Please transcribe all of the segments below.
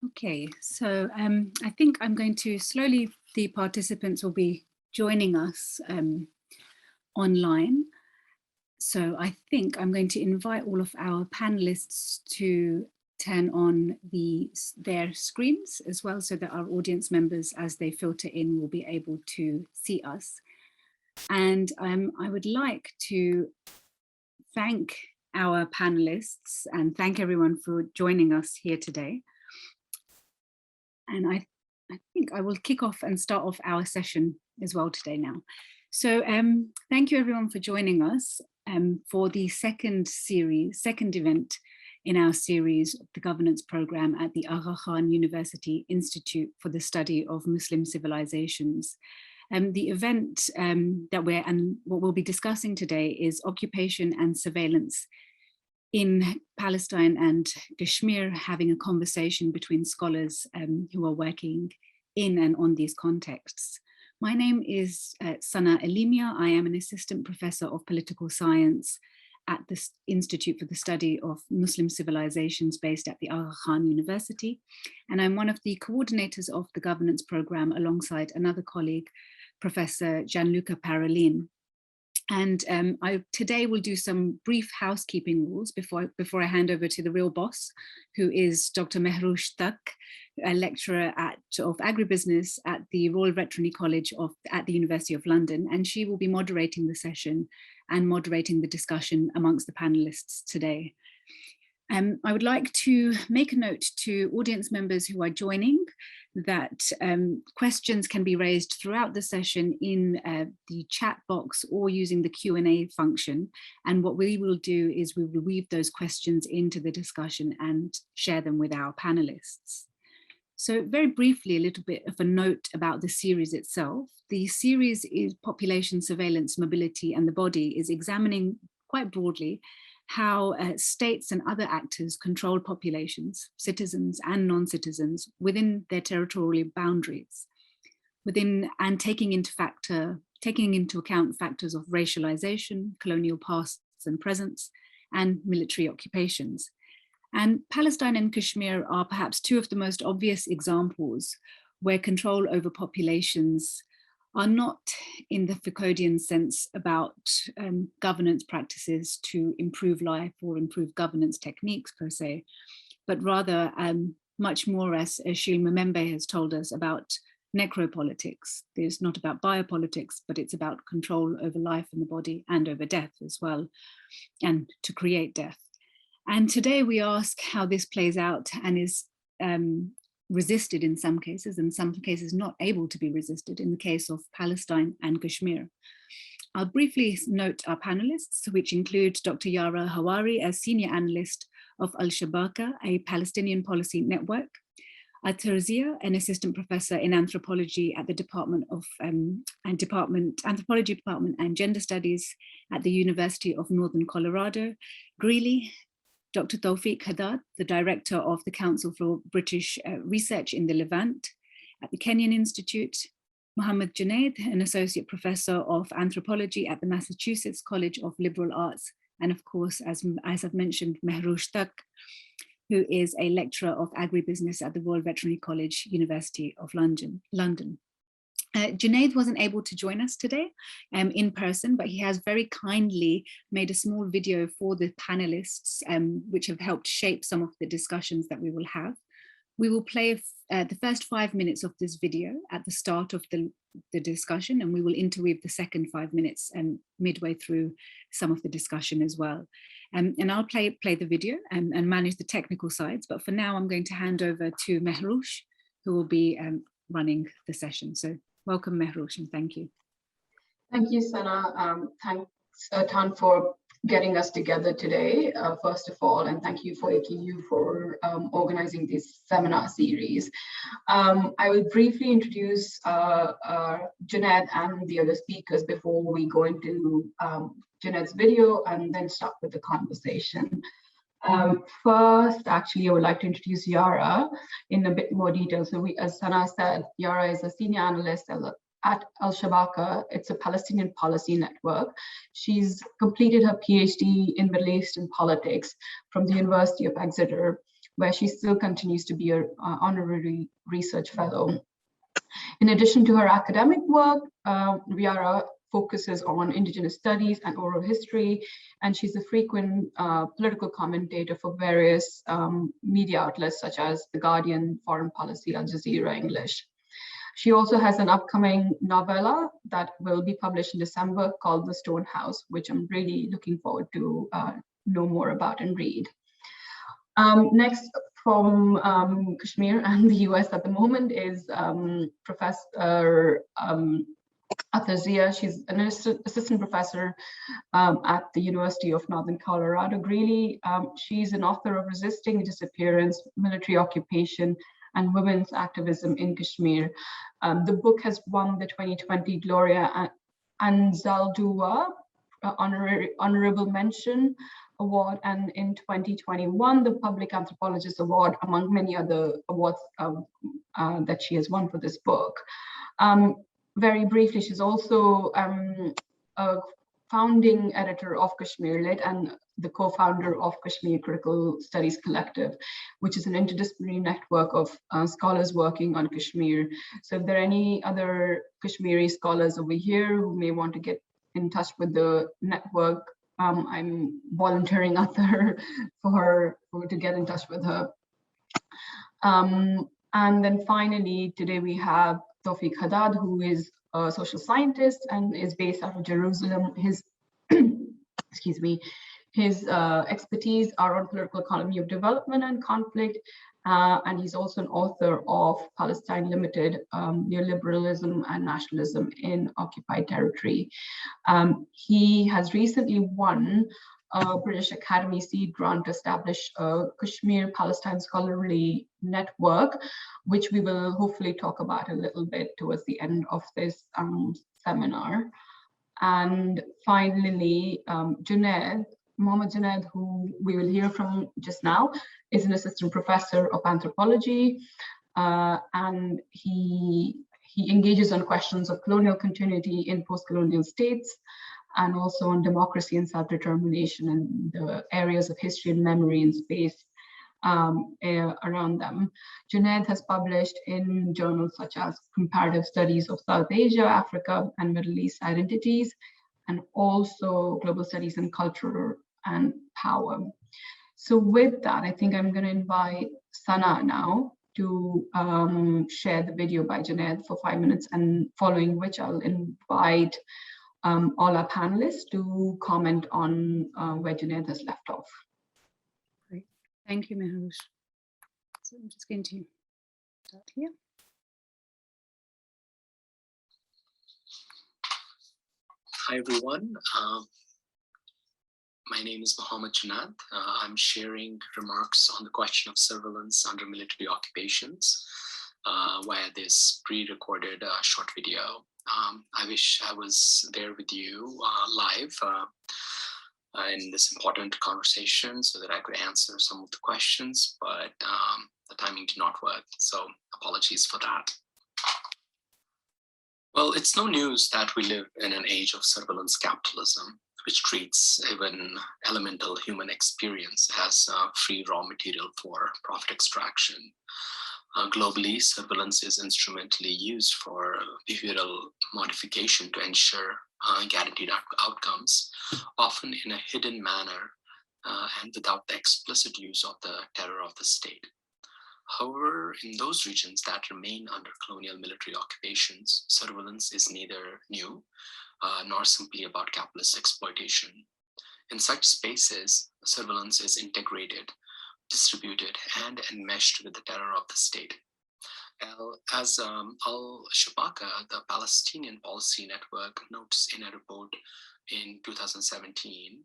Okay, so I think I'm going to slowly, the participants will be joining us online. So I think I'm going to invite all of our panelists to turn on their screens as well, so that our audience members, as they filter in, will be able to see us. And I would like to thank our panelists and thank everyone for joining us here today. And I think I will kick off and start off our session as well today now. So thank you everyone for joining us for the second event in our series of the governance program at the Aga Khan University Institute for the Study of Muslim Civilisations. The event what we'll be discussing today is occupation and surveillance in Palestine and Kashmir, having a conversation between scholars who are working in and on these contexts. My name is Sana Elimia. I am an assistant professor of political science at the Institute for the Study of Muslim Civilisations based at the Aga Khan University. And I'm one of the coordinators of the governance program alongside another colleague, Professor Gianluca Parolin. And today we'll do some brief housekeeping rules before I hand over to the real boss, who is Dr. Mehroosh Tak, a lecturer of agribusiness at the Royal Veterinary College at the University of London. And she will be moderating the session and moderating the discussion amongst the panelists today. I would like to make a note to audience members who are joining that questions can be raised throughout the session in the chat box or using the Q&A function. And what we will do is we will weave those questions into the discussion and share them with our panelists. So very briefly, a little bit of a note about the series itself. The series is Population Surveillance, Mobility and the Body, is examining quite broadly how states and other actors control populations, citizens and non-citizens within their territorial boundaries, and taking into account factors of racialization, colonial pasts and presents, and military occupations. And Palestine and Kashmir are perhaps two of the most obvious examples where control over populations are not in the Foucauldian sense about governance practices to improve life or improve governance techniques per se, but rather much more, as Shil Memembe has told us, about necropolitics. It's not about biopolitics, but it's about control over life and the body and over death as well, and to create death. And today we ask how this plays out and is resisted in some cases, and some cases not able to be resisted in the case of Palestine and Kashmir. I'll briefly note our panelists, which include Dr. Yara Hawari as Senior Analyst of Al-Shabaka, a Palestinian Policy Network, Ather Zia, an Assistant Professor in Anthropology at the Anthropology Department and Gender Studies at the University of Northern Colorado, Greeley, Dr. Toufic Haddad, the Director of the Council for British Research in the Levant at the Kenyan Institute, Mohamad Junaid, an Associate Professor of Anthropology at the Massachusetts College of Liberal Arts, and of course, as I've mentioned, Mehroosh Tak, who is a lecturer of agribusiness at the Royal Veterinary College, University of London. Junaid wasn't able to join us today in person, but he has very kindly made a small video for the panelists, which have helped shape some of the discussions that we will have. We will play the first 5 minutes of this video at the start of the discussion, and we will interweave the second 5 minutes midway through some of the discussion as well. And I'll play the video and manage the technical sides, but for now I'm going to hand over to Mehroosh, who will be running the session. So welcome, Mehroosh, and thank you. Thank you, Sana. Thanks a ton for getting us together today, first of all, and thank you for AKU for organizing this seminar series. I will briefly introduce Junaid and the other speakers before we go into Junaid's video and then start with the conversation. First, actually, I would like to introduce Yara in a bit more detail. So as Sana said, Yara is a senior analyst at Al-Shabaka. It's a Palestinian Policy Network. She's completed her PhD in Middle Eastern politics from the University of Exeter where she still continues to be an honorary research fellow. In addition to her academic work, Yara focuses on indigenous studies and oral history, and she's a frequent political commentator for various media outlets such as The Guardian, Foreign Policy, and Jazeera English. She also has an upcoming novella that will be published in December called The Stone House, which I'm really looking forward to know more about and read. Next, from Kashmir and the US at the moment is Professor Ather Zia. She's an assistant professor at the University of Northern Colorado, Greeley. She's an author of Resisting Disappearance, Military Occupation, and Women's Activism in Kashmir. The book has won the 2020 Gloria Anzaldua Honorable Mention Award, and in 2021, the Public Anthropologist Award, among many other awards that she has won for this book. Very briefly, she's also a founding editor of Kashmir Lit and the co-founder of Kashmir Critical Studies Collective, which is an interdisciplinary network of scholars working on Kashmir. So if there are any other Kashmiri scholars over here who may want to get in touch with the network, I'm volunteering Ather to get in touch with her. And then finally, today we have Toufic Haddad, who is a social scientist and is based out of Jerusalem. His excuse me, his expertise are on political economy of development and conflict, and he's also an author of Palestine Limited, Neoliberalism and Nationalism in Occupied Territory. He has recently won a British Academy seed grant to establish a Kashmir Palestine Scholarly Network, which we will hopefully talk about a little bit towards the end of this seminar. And finally, Junaid, Mohamad Junaid, who we will hear from just now, is an assistant professor of anthropology, and he engages on questions of colonial continuity in post-colonial states, and also on democracy and self-determination and the areas of history and memory and space around them. Junaid has published in journals such as Comparative Studies of South Asia, Africa, and Middle East Identities, and also Global Studies in Culture and Power. So with that, I think I'm going to invite Sana now to share the video by Junaid for 5 minutes, and following which I'll invite all our panelists to comment on where Junaid has left off. Great. Thank you, Mehroosh. So I'm just going to start here. Hi, everyone. My name is Mohamad Junaid. I'm sharing remarks on the question of surveillance under military occupations via this pre-recorded short video. I wish I was there with you live in this important conversation so that I could answer some of the questions, but the timing did not work, so apologies for that. Well, it's no news that we live in an age of surveillance capitalism, which treats even elemental human experience as free raw material for profit extraction. Globally, surveillance is instrumentally used for behavioral modification to ensure guaranteed outcomes, often in a hidden manner and without the explicit use of the terror of the state. However, in those regions that remain under colonial military occupations, surveillance is neither new nor simply about capitalist exploitation. In such spaces, surveillance is integrated, distributed, and enmeshed with the terror of the state. As Al-Shabaka, the Palestinian Policy Network, notes in a report in 2017,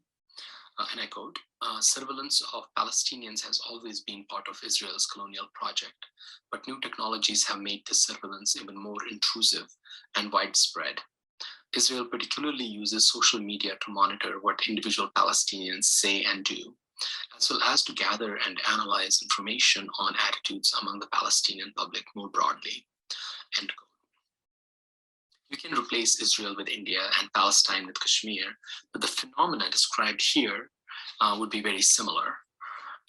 and I quote, surveillance of Palestinians has always been part of Israel's colonial project, but new technologies have made this surveillance even more intrusive and widespread. Israel particularly uses social media to monitor what individual Palestinians say and do, as well as to gather and analyze information on attitudes among the Palestinian public more broadly. End quote. You can replace Israel with India and Palestine with Kashmir, but the phenomena described here would be very similar.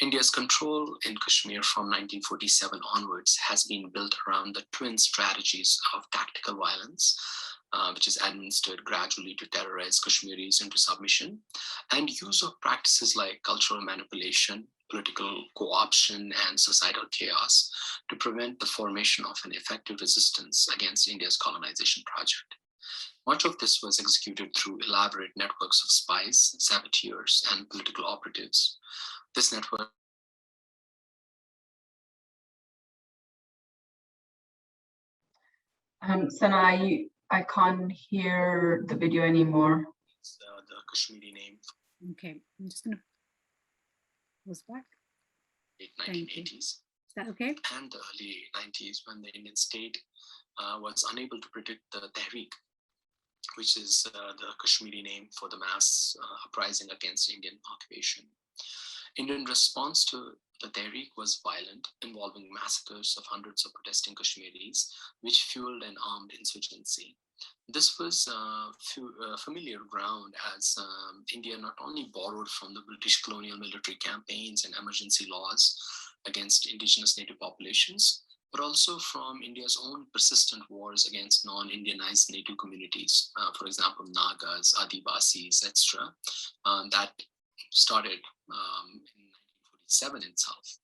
India's control in Kashmir from 1947 onwards has been built around the twin strategies of tactical violence, which is administered gradually to terrorize Kashmiris into submission, and use of practices like cultural manipulation, political co-option, and societal chaos to prevent the formation of an effective resistance against India's colonization project. Much of this was executed through elaborate networks of spies, saboteurs, and political operatives. This network Sana, I can't hear the video anymore. is the Kashmiri name. Okay, I'm just going to pause back. Late Thank you. 1980s. Is that okay? And the early 90s, when the Indian state was unable to predict the Tehreek, which is the Kashmiri name for the mass uprising against Indian occupation. Indian response to the Tehreek was violent, involving massacres of hundreds of protesting Kashmiris, which fueled an armed insurgency. This was familiar ground, as India not only borrowed from the British colonial military campaigns and emergency laws against indigenous native populations, but also from India's own persistent wars against non-Indianized native communities, for example, Nagas, Adivasis, etc., that started in 1947 itself.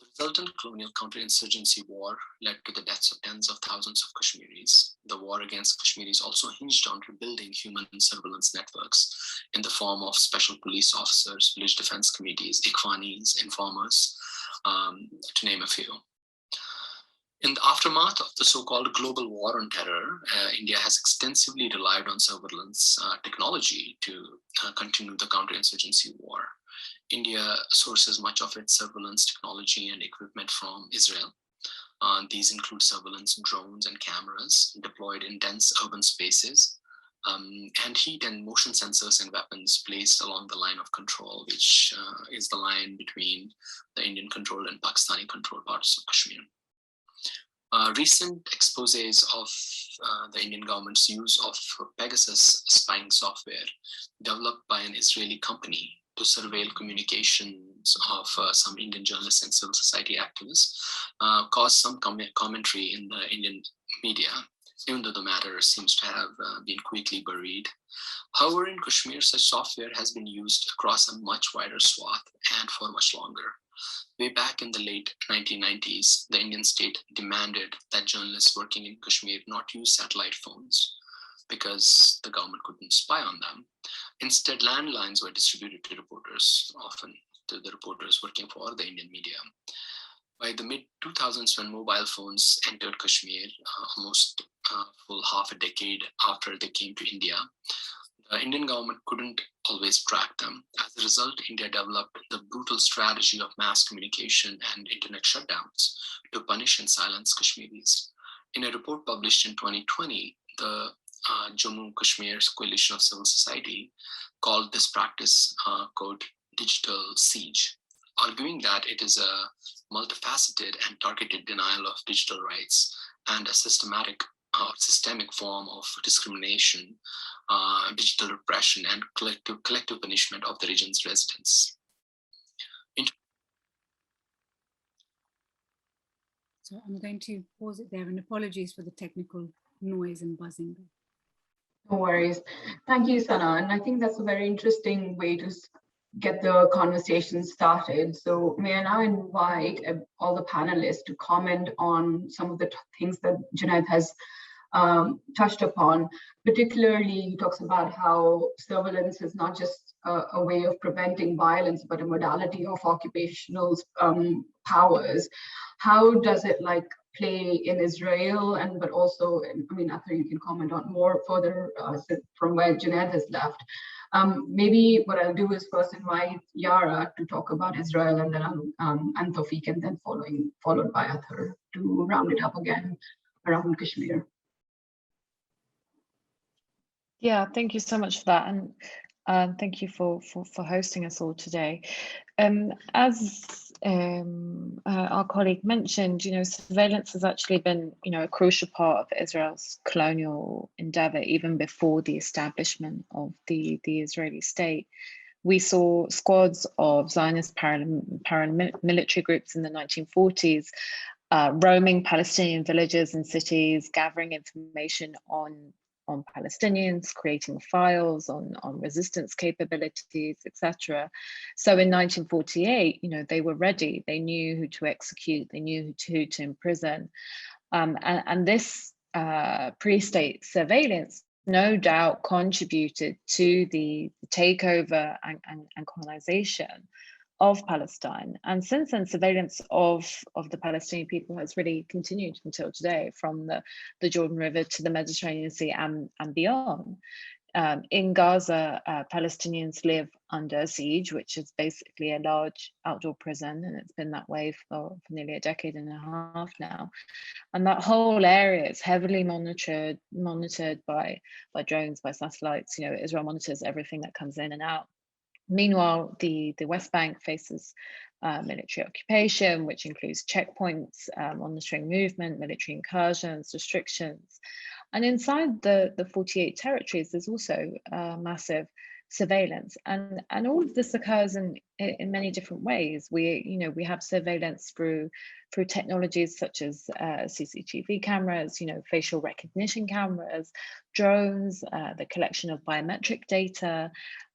The resultant colonial counterinsurgency war led to the deaths of tens of thousands of Kashmiris. The war against Kashmiris also hinged on rebuilding human surveillance networks in the form of special police officers, village defense committees, Ikhwanis, informers, to name a few. In the aftermath of the so-called global war on terror, India has extensively relied on surveillance technology to continue the counterinsurgency war. India sources much of its surveillance technology and equipment from Israel. These include surveillance drones and cameras deployed in dense urban spaces, and heat and motion sensors and weapons placed along the line of control, which is the line between the Indian-controlled and Pakistani-controlled parts of Kashmir. Recent exposés of the Indian government's use of Pegasus spying software developed by an Israeli company to surveil communications of some Indian journalists and civil society activists caused some commentary in the Indian media, even though the matter seems to have been quickly buried. However, in Kashmir, such software has been used across a much wider swath and for much longer. Way back in the late 1990s, the Indian state demanded that journalists working in Kashmir not use satellite phones because the government couldn't spy on them. Instead, landlines were distributed to reporters, often to the reporters working for the Indian media. By the mid-2000s, when mobile phones entered Kashmir, almost a full half a decade after they came to India, the Indian government couldn't always track them. As a result, India developed the brutal strategy of mass communication and internet shutdowns to punish and silence Kashmiris. In a report published in 2020, the Jammu Kashmir's Coalition of Civil Society called this practice, quote, digital siege, arguing that it is a multifaceted and targeted denial of digital rights and a systemic form of discrimination, digital repression, and collective punishment of the region's residents. So I'm going to pause it there, and apologies for the technical noise and buzzing. No worries. Thank you, Sana. And I think that's a very interesting way to get the conversation started. So may I now invite all the panelists to comment on some of the things that Junaid has touched upon. Particularly, he talks about how surveillance is not just a way of preventing violence, but a modality of occupational powers. How does it play in Israel, and but also, I mean, Ather, you can comment on more further from where Junaid has left. Maybe what I'll do is first invite Yara to talk about Israel, and then and Toufic, and then followed by Ather to round it up again around Kashmir. Yeah, thank you so much for that, and thank you for hosting us all today. As our colleague mentioned, surveillance has actually been, a crucial part of Israel's colonial endeavor even before the establishment of the Israeli state. we saw squads of Zionist paramilitary groups in the 1940s roaming Palestinian villages and cities, gathering information on Palestinians, creating files on resistance capabilities, etc. So in 1948, they were ready. They knew who to execute. They knew who to imprison. And this pre-state surveillance no doubt contributed to the takeover and colonization of Palestine. And since then, surveillance of the Palestinian people has really continued until today, from the Jordan River to the Mediterranean Sea and beyond. In Gaza, Palestinians live under siege, which is basically a large outdoor prison, and it's been that way for nearly a decade and a half now. And that whole area is heavily monitored by drones, by satellites. Israel monitors everything that comes in and out. Meanwhile, the West Bank faces military occupation, which includes checkpoints, monitoring movement, military incursions, restrictions. And inside the 48 territories, there's also massive surveillance, and all of this occurs in many different ways. We have surveillance through technologies such as CCTV cameras, facial recognition cameras, drones, the collection of biometric data.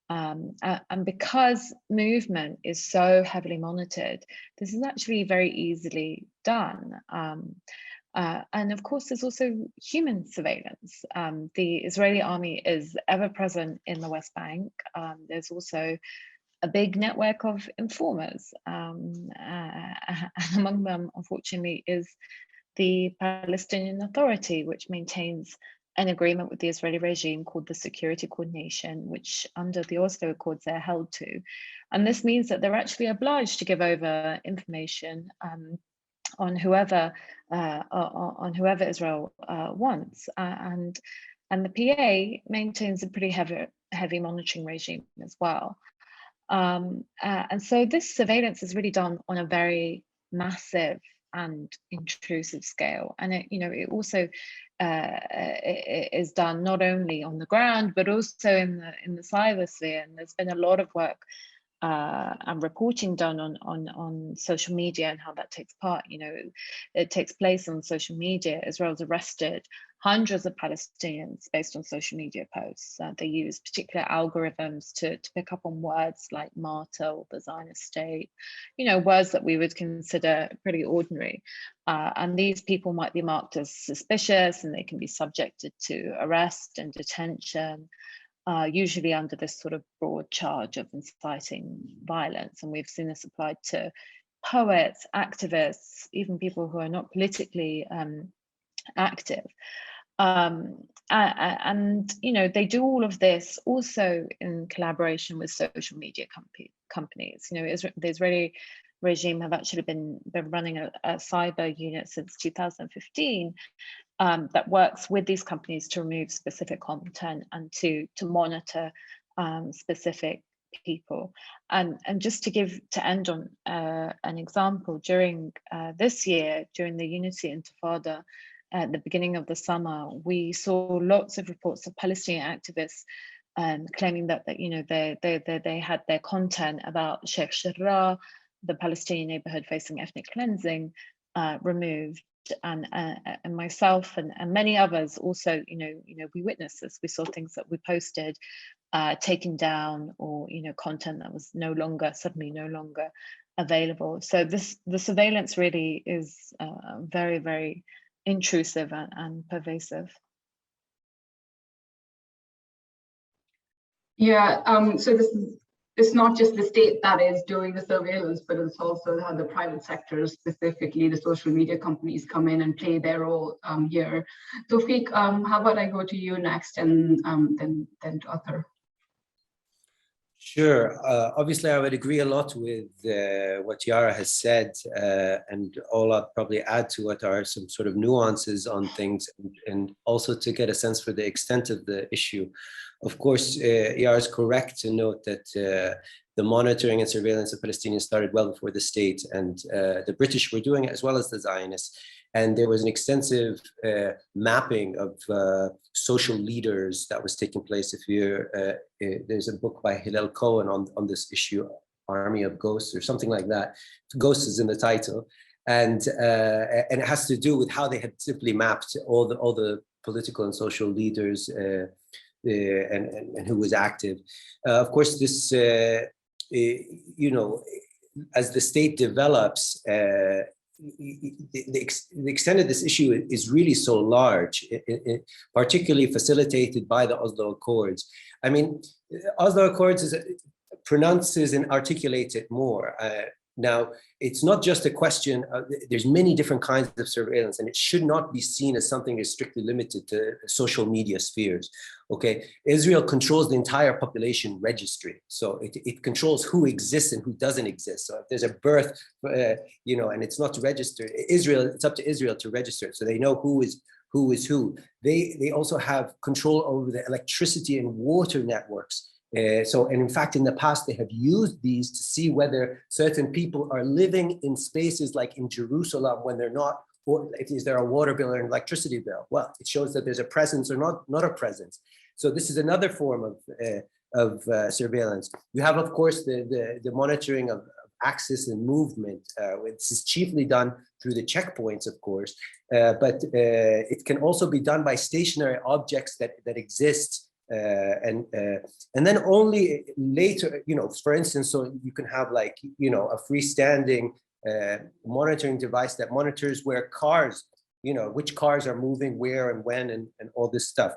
And because movement is so heavily monitored, this is actually very easily done. And of course, there's also human surveillance. The Israeli army is ever present in the West Bank. There's also a big network of informers. And among them, unfortunately, is the Palestinian Authority, which maintains an agreement with the Israeli regime called the Security Coordination, which under the Oslo Accords they're held to. And this means that they're actually obliged to give over information on whoever Israel wants, and the PA maintains a pretty heavy monitoring regime as well, and so this surveillance is really done on a very massive and intrusive scale, and it also is done not only on the ground but also in the cyber sphere. And there's been a lot of work and reporting done on social media and how that takes part. It takes place on social media. Israel's arrested hundreds of Palestinians based on social media posts. They use particular algorithms to pick up on words like martyr or the Zionist state, words that we would consider pretty ordinary. And these people might be marked as suspicious, and they can be subjected to arrest and detention. Usually under this sort of broad charge of inciting violence. And we've seen this applied to poets, activists, even people who are not politically active. And they do all of this also in collaboration with social media companies. The Israeli regime have actually been running a cyber unit since 2015 that works with these companies to remove specific content and to monitor specific people. And just to end on an example, during this year, during the Unity Intifada, at the beginning of the summer, we saw lots of reports of Palestinian activists claiming that they had their content about Sheikh Jarrah, the Palestinian neighborhood facing ethnic cleansing, removed. And myself and many others also, we witnessed this. We saw things that we posted taken down, or content that was suddenly no longer available. So the surveillance really is very, very intrusive and pervasive. Yeah, so it's not just the state that is doing the surveillance, but it's also how the private sector, specifically the social media companies, come in and play their role here. Toufic, how about I go to you next, and then to Ather? Sure. Obviously, I would agree a lot with what Yara has said, and all I'd probably add to it are some sort of nuances on things, and also to get a sense for the extent of the issue. Of course, Yara is correct to note that the monitoring and surveillance of Palestinians started well before the state, and the British were doing it as well as the Zionists. And there was an extensive mapping of social leaders that was taking place. If you're, there's a book by Hillel Cohen on this issue, Army of Ghosts or something like that. Ghosts is in the title. And it has to do with how they had simply mapped all the political and social leaders and who was active. Of course, this, you know, as the state develops, the extent of this issue is really so large, particularly facilitated by the Oslo Accords. I mean, Oslo Accords pronounces and articulates it more. Now, it's not just a question of, there's many different kinds of surveillance, and it should not be seen as something that's strictly limited to social media spheres, okay? Israel controls the entire population registry. So it controls who exists and who doesn't exist. So if there's a birth, you know, and it's not registered, Israel, it's up to Israel to register it. So they know who is who. They also have control over the electricity and water networks. And in fact, in the past, they have used these to see whether certain people are living in spaces like in Jerusalem when they're not, or is there a water bill or an electricity bill? Well, it shows that there's a presence or not a presence. So this is another form of surveillance. You have, of course, the monitoring of access and movement. This is chiefly done through the checkpoints, of course, but it can also be done by stationary objects that exist. And then only later, you know, for instance, so you can have like, you know, a freestanding monitoring device that monitors where cars, you know, which cars are moving where and when and all this stuff.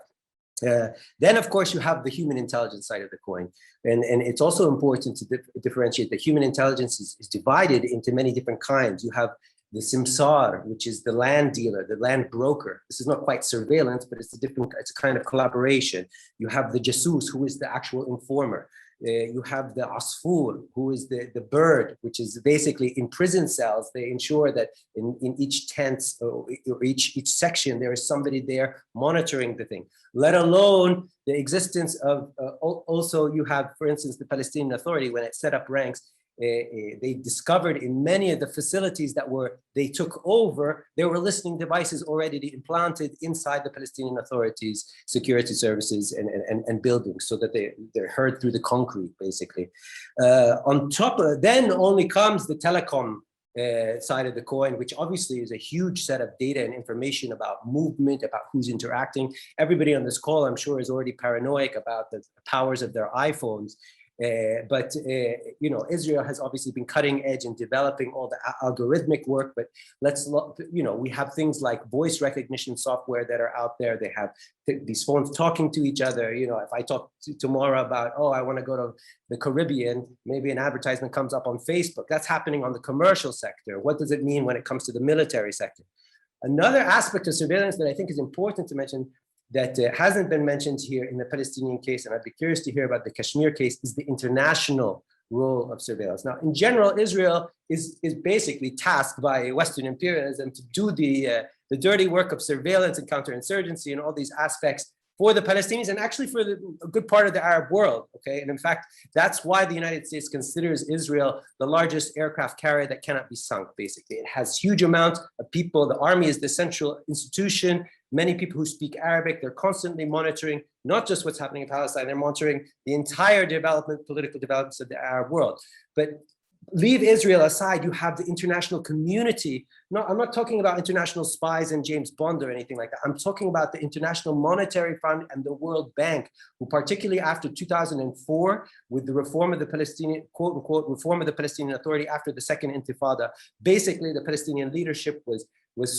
Then, of course, you have the human intelligence side of the coin. And it's also important to differentiate that human intelligence is divided into many different kinds. You have the simsar, which is the land dealer, the land broker. This is not quite surveillance, but it's a kind of collaboration. You have the jasus, who is the actual informer. You have the asfur, who is the bird, which is basically in prison cells. They ensure that in each tent or each section, there is somebody there monitoring the thing, let alone the existence of, also you have, for instance, the Palestinian Authority, when it set up ranks, they discovered in many of the facilities that they took over, there were listening devices already implanted inside the Palestinian Authority's security services and buildings, so that they're heard through the concrete, basically. On top of, then only comes the telecom side of the coin, which obviously is a huge set of data and information about movement, about who's interacting. Everybody on this call, I'm sure, is already paranoid about the powers of their iPhones. But you know, Israel has obviously been cutting edge in developing all the algorithmic work, but you know, we have things like voice recognition software that are out there. They have these phones talking to each other. You know, if I talk tomorrow about, oh, I want to go to the Caribbean, maybe an advertisement comes up on Facebook. That's happening on the commercial sector. What does it mean when it comes to the military sector? Another aspect of surveillance that I think is important to mention that hasn't been mentioned here in the Palestinian case, and I'd be curious to hear about the Kashmir case, is the international role of surveillance. Now, in general, Israel is basically tasked by Western imperialism to do the dirty work of surveillance and counterinsurgency and all these aspects for the Palestinians and actually for a good part of the Arab world, okay? And in fact, that's why the United States considers Israel the largest aircraft carrier that cannot be sunk, basically. It has huge amounts of people. The army is the central institution. Many people who speak Arabic, they're constantly monitoring not just what's happening in Palestine, they're monitoring the entire political developments of the Arab world. But leave Israel aside, you have the international community. No, I'm not talking about international spies and James Bond or anything like that. I'm talking about the International Monetary Fund and the World Bank, who particularly after 2004, with the reform of the Palestinian, quote unquote, reform of the Palestinian Authority after the second Intifada, basically the Palestinian leadership was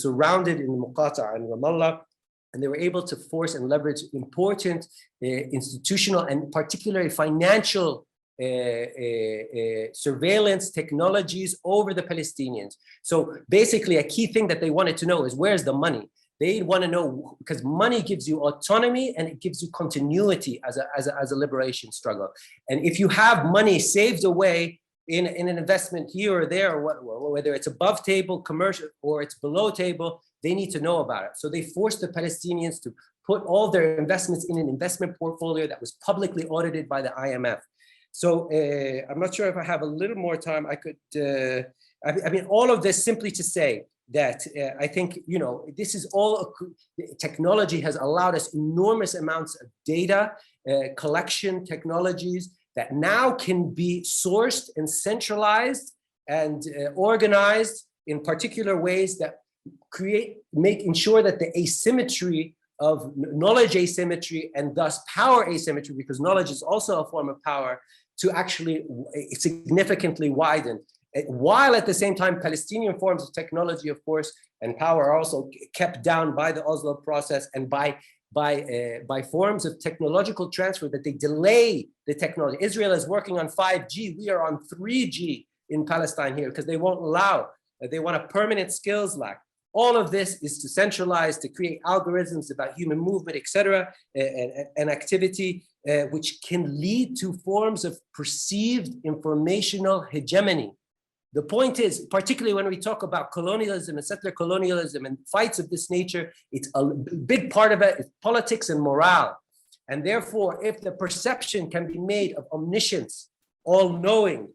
surrounded in Muqata'a and Ramallah, and they were able to force and leverage important institutional and particularly financial surveillance technologies over the Palestinians. So basically a key thing that they wanted to know is, where's the money? They want to know, because money gives you autonomy and it gives you continuity as a liberation struggle. And if you have money saved away in an investment here or there, or whether it's above table commercial or it's below table, they need to know about it. So they forced the Palestinians to put all their investments in an investment portfolio that was publicly audited by the IMF. So I'm not sure if I have a little more time. I could, I mean, all of this simply to say that I think, this is all, technology has allowed us enormous amounts of data, collection technologies that now can be sourced and centralized and organized in particular ways that ensure that the asymmetry of knowledge asymmetry and thus power asymmetry, because knowledge is also a form of power, to actually significantly widen. While at the same time, Palestinian forms of technology, of course, and power are also kept down by the Oslo process and by forms of technological transfer that they delay the technology. Israel is working on 5G. We are on 3G in Palestine here because they won't allow, they want a permanent skills lack. All of this is to centralize, to create algorithms about human movement, etc., and activity, which can lead to forms of perceived informational hegemony. The point is, particularly when we talk about colonialism and settler colonialism and fights of this nature, it's a big part of it is politics and morale. And therefore, if the perception can be made of omniscience, all-knowing,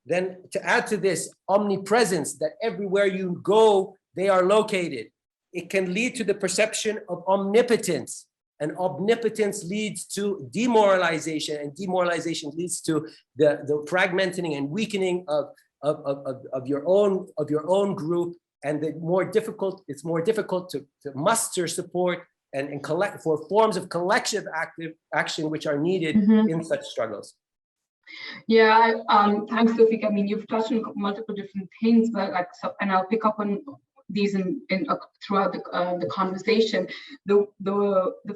then to add to this omnipresence, that everywhere you go, they are located, it can lead to the perception of omnipotence. And omnipotence leads to demoralization, and demoralization leads to the fragmenting and weakening of your own group, and it's more difficult to muster support and collect for forms of collective active action which are needed in such struggles. Yeah, thanks, Toufic. I mean, you've touched on multiple different things, but and I'll pick up on these throughout the conversation. The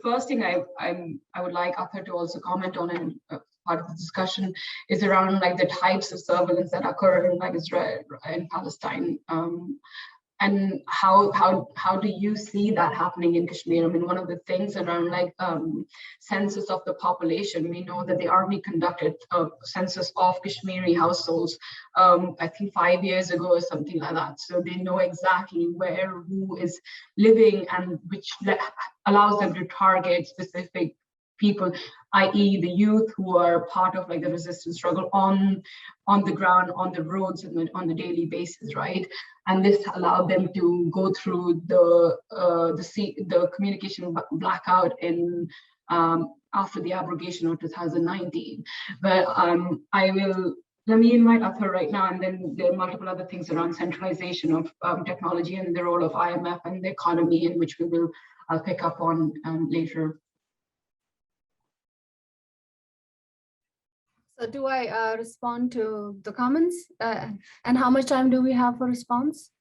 first thing I would like Ather to also comment on, and part of the discussion, is around like the types of surveillance that occur in like Israel and Palestine, and how do you see that happening in Kashmir? I mean, one of the things around like census of the population, we know that the army conducted a census of Kashmiri households, I think 5 years ago or something like that. So they know exactly who is living, and which allows them to target specific people, i.e. the youth who are part of like the resistance struggle on the ground, on the roads, and on the daily basis, right? And this allowed them to go through the communication blackout in after the abrogation of 2019. But let me invite Ather right now, and then there are multiple other things around centralization of technology and the role of IMF and the economy, in which I'll pick up on later. So do I respond to the comments? And how much time do we have for response?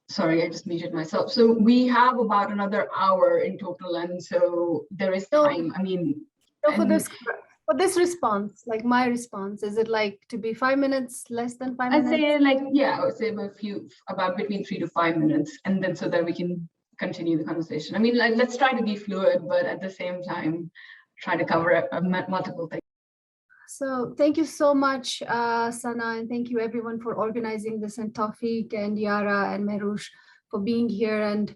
Sorry, I just muted myself. So we have about another hour in total, and so there is time. I mean, so for this response, like my response, is it like to be 5 minutes, less than 5 minutes? I'd say like, yeah, I would say about between 3 to 5 minutes, and then so that we can continue the conversation. I mean, like, let's try to be fluid, but at the same time, try to cover multiple things. So thank you so much, Sana, and thank you everyone for organizing this, and Toufic and Yara and Mehroosh for being here and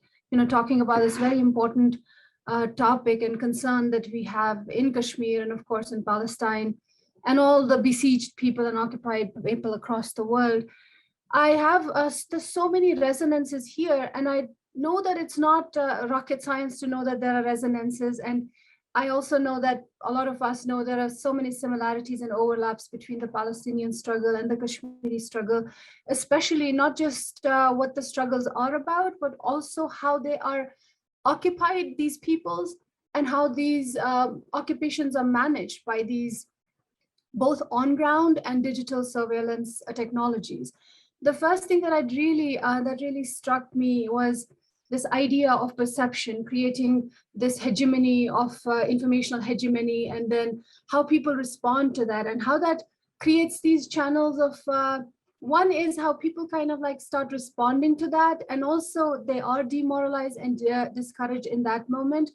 talking about this very important topic and concern that we have in Kashmir and of course in Palestine and all the besieged people and occupied people across the world. I have there's so many resonances here, and I know that it's not rocket science to know that there are resonances, and I also know that a lot of us know there are so many similarities and overlaps between the Palestinian struggle and the Kashmiri struggle, especially not just what the struggles are about, but also how they are occupied, these peoples, and how these occupations are managed by these both on-ground and digital surveillance technologies. The first thing that really struck me was this idea of perception, creating this hegemony of informational hegemony, and then how people respond to that, and how that creates these channels of, one is how people kind of like start responding to that, and also they are demoralized and discouraged in that moment.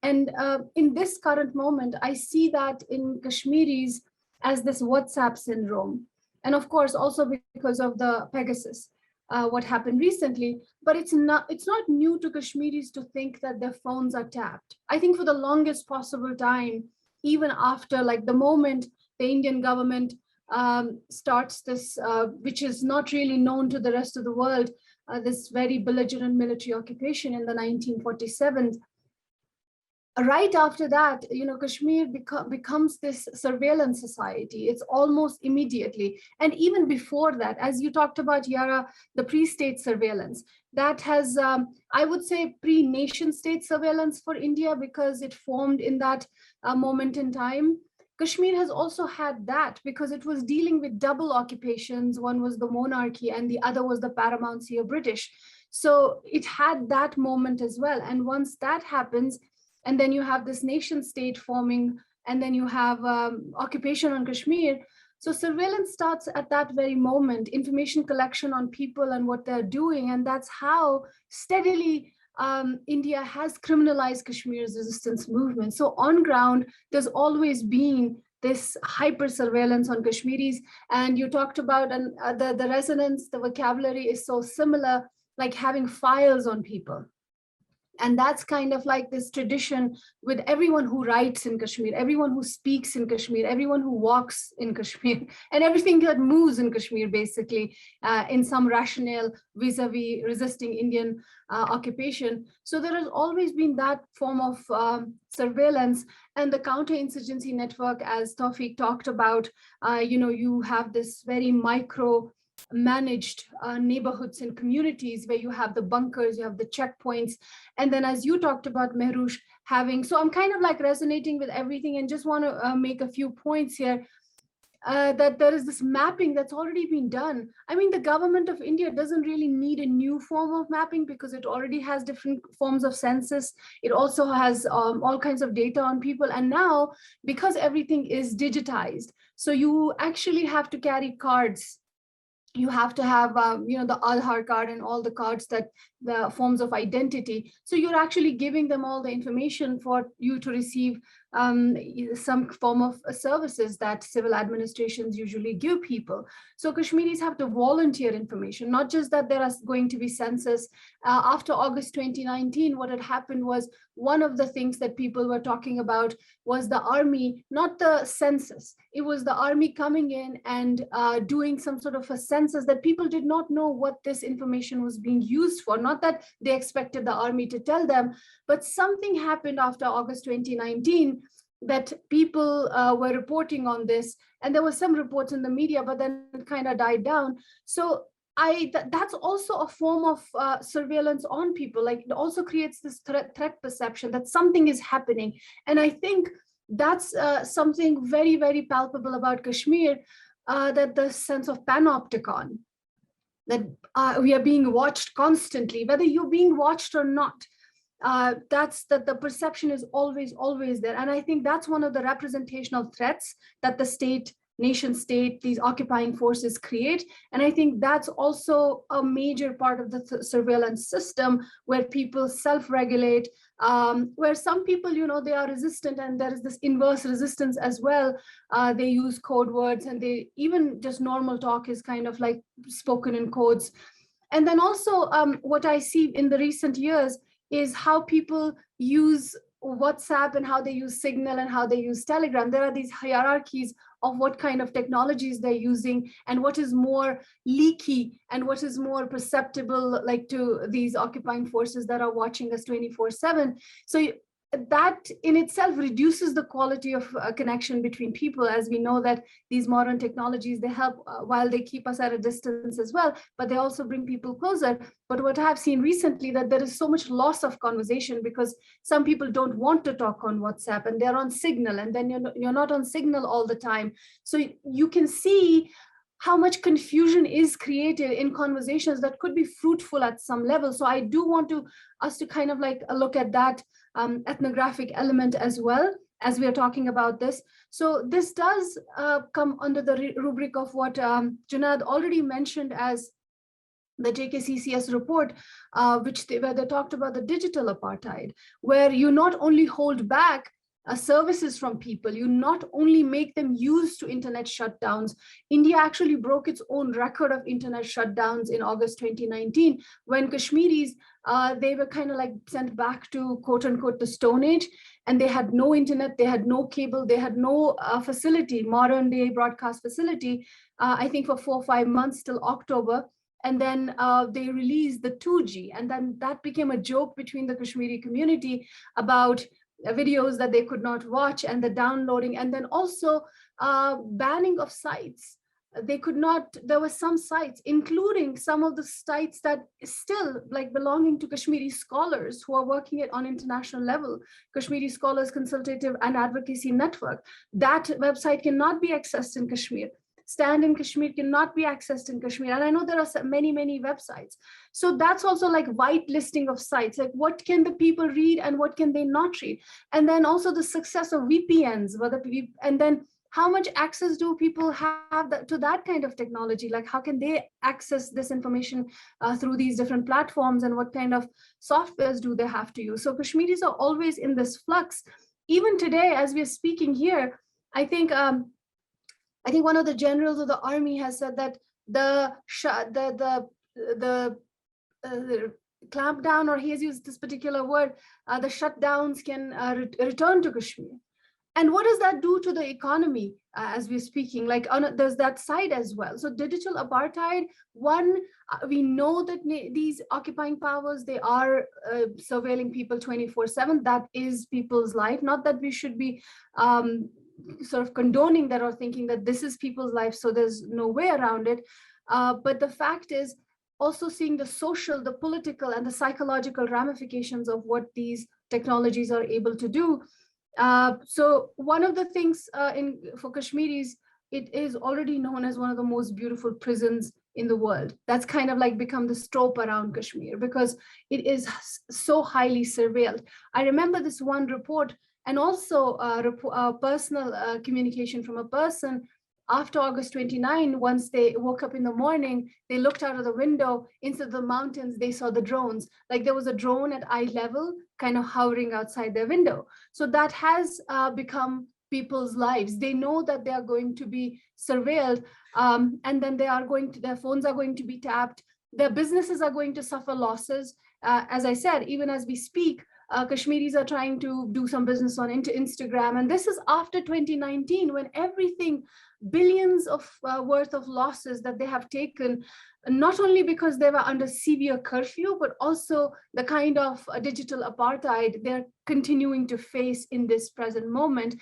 And in this current moment, I see that in Kashmiris as this WhatsApp syndrome. And of course, also because of the Pegasus, what happened recently, but it's not new to Kashmiris to think that their phones are tapped. I think for the longest possible time, even after like the moment the Indian government starts this, which is not really known to the rest of the world, this very belligerent military occupation in the 1947. Right after that, Kashmir becomes this surveillance society. It's almost immediately. And even before that, as you talked about, Yara, the pre-state surveillance, that has, I would say, pre-nation state surveillance for India, because it formed in that moment in time. Kashmir has also had that because it was dealing with double occupations. One was the monarchy and the other was the paramountcy of British. So it had that moment as well. And once that happens, and then you have this nation state forming, and then you have occupation on Kashmir. So surveillance starts at that very moment, information collection on people and what they're doing. And that's how steadily India has criminalized Kashmir's resistance movement. So on ground, there's always been this hyper surveillance on Kashmiris. And you talked about the resonance, the vocabulary is so similar, like having files on people. And that's kind of like this tradition with everyone who writes in Kashmir, everyone who speaks in Kashmir, everyone who walks in Kashmir, and everything that moves in Kashmir, basically, in some rationale vis-a-vis resisting Indian occupation. So there has always been that form of surveillance. And the counterinsurgency network, as Toufic talked about, you have this very micro managed neighborhoods and communities where you have the bunkers, you have the checkpoints. And then as you talked about, Mehroosh, so I'm kind of like resonating with everything and just want to make a few points here, that there is this mapping that's already been done. I mean, the government of India doesn't really need a new form of mapping because it already has different forms of census. It also has all kinds of data on people. And now, because everything is digitized, so you actually have to carry cards. You have to have, the Aadhaar card and all the cards, that the forms of identity. So you're actually giving them all the information for you to receive some form of services that civil administrations usually give people. So Kashmiris have to volunteer information, not just that there are going to be census. After August 2019, what had happened was, one of the things that people were talking about was the army, not the census. It was the army coming in and doing some sort of a census that people did not know what this information was being used for. Not that they expected the army to tell them, but something happened after August 2019 that people were reporting on this. And there were some reports in the media, but then it kind of died down. So that's also a form of surveillance on people. Like, it also creates this threat perception that something is happening. And I think that's something very, very palpable about Kashmir, that the sense of panopticon, that we are being watched constantly, whether you're being watched or not. That's that the perception is always there. And I think that's one of the representational threats that the nation state, these occupying forces create. And I think that's also a major part of the surveillance system, where people self-regulate, where some people, they are resistant, and there is this inverse resistance as well. They use code words, and they even just normal talk is kind of like spoken in codes. And then also what I see in the recent years is how people use WhatsApp and how they use Signal and how they use Telegram. There are these hierarchies of what kind of technologies they're using and what is more leaky and what is more perceptible, like to these occupying forces that are watching us 24/7. So that in itself reduces the quality of connection between people, as we know that these modern technologies, they help while they keep us at a distance as well, but they also bring people closer. But what I've seen recently, that there is so much loss of conversation because some people don't want to talk on WhatsApp and they're on Signal, and then you're not on Signal all the time. So you can see how much confusion is created in conversations that could be fruitful at some level. So I do want us to kind of like look at that ethnographic element as well as we are talking about this. So this does come under the rubric of what Junaid already mentioned as the JKCCS report, where they talked about the digital apartheid, where you not only hold back services from people. You not only make them used to internet shutdowns. India actually broke its own record of internet shutdowns in August 2019, when Kashmiris, they were kind of like sent back to quote unquote the Stone Age, and they had no internet, they had no cable, they had no facility, modern day broadcast facility, I think for 4 or 5 months till October. And then they released the 2G, and then that became a joke between the Kashmiri community about videos that they could not watch and the downloading, and then also banning of sites. They could not, there were some sites, including some of the sites that still like belonging to Kashmiri scholars who are working on international level, Kashmiri Scholars Consultative and Advocacy Network. That website cannot be accessed in Kashmir. Stand in Kashmir cannot be accessed in Kashmir. And I know there are many, many websites. So that's also like whitelisting of sites, like what can the people read and what can they not read? And then also the success of VPNs, and then how much access do people have to that kind of technology? Like how can they access this information through these different platforms, and what kind of softwares do they have to use? So Kashmiris are always in this flux. Even today, as we're speaking here, I think one of the generals of the army has said that the clampdown, or he has used this particular word, the shutdowns can return to Kashmir. And what does that do to the economy as we're speaking? Like there's that side as well. So digital apartheid, one, we know that these occupying powers, they are surveilling people 24/7. That is people's life. Not that we should be sort of condoning that or thinking that this is people's life, so there's no way around it. But the fact is also seeing the social, the political, and the psychological ramifications of what these technologies are able to do. So one of the things for Kashmiris, it is already known as one of the most beautiful prisons in the world. That's kind of like become the trope around Kashmir because it is so highly surveilled. I remember this one report, and also personal communication from a person after August 29, once they woke up in the morning, they looked out of the window, instead of the mountains, they saw the drones. Like there was a drone at eye level kind of hovering outside their window. So that has become people's lives. They know that they are going to be surveilled, and then their phones are going to be tapped. Their businesses are going to suffer losses. As I said, even as we speak, Kashmiris are trying to do some business on Instagram. And this is after 2019, when everything, billions of worth of losses that they have taken, not only because they were under severe curfew, but also the kind of digital apartheid they're continuing to face in this present moment.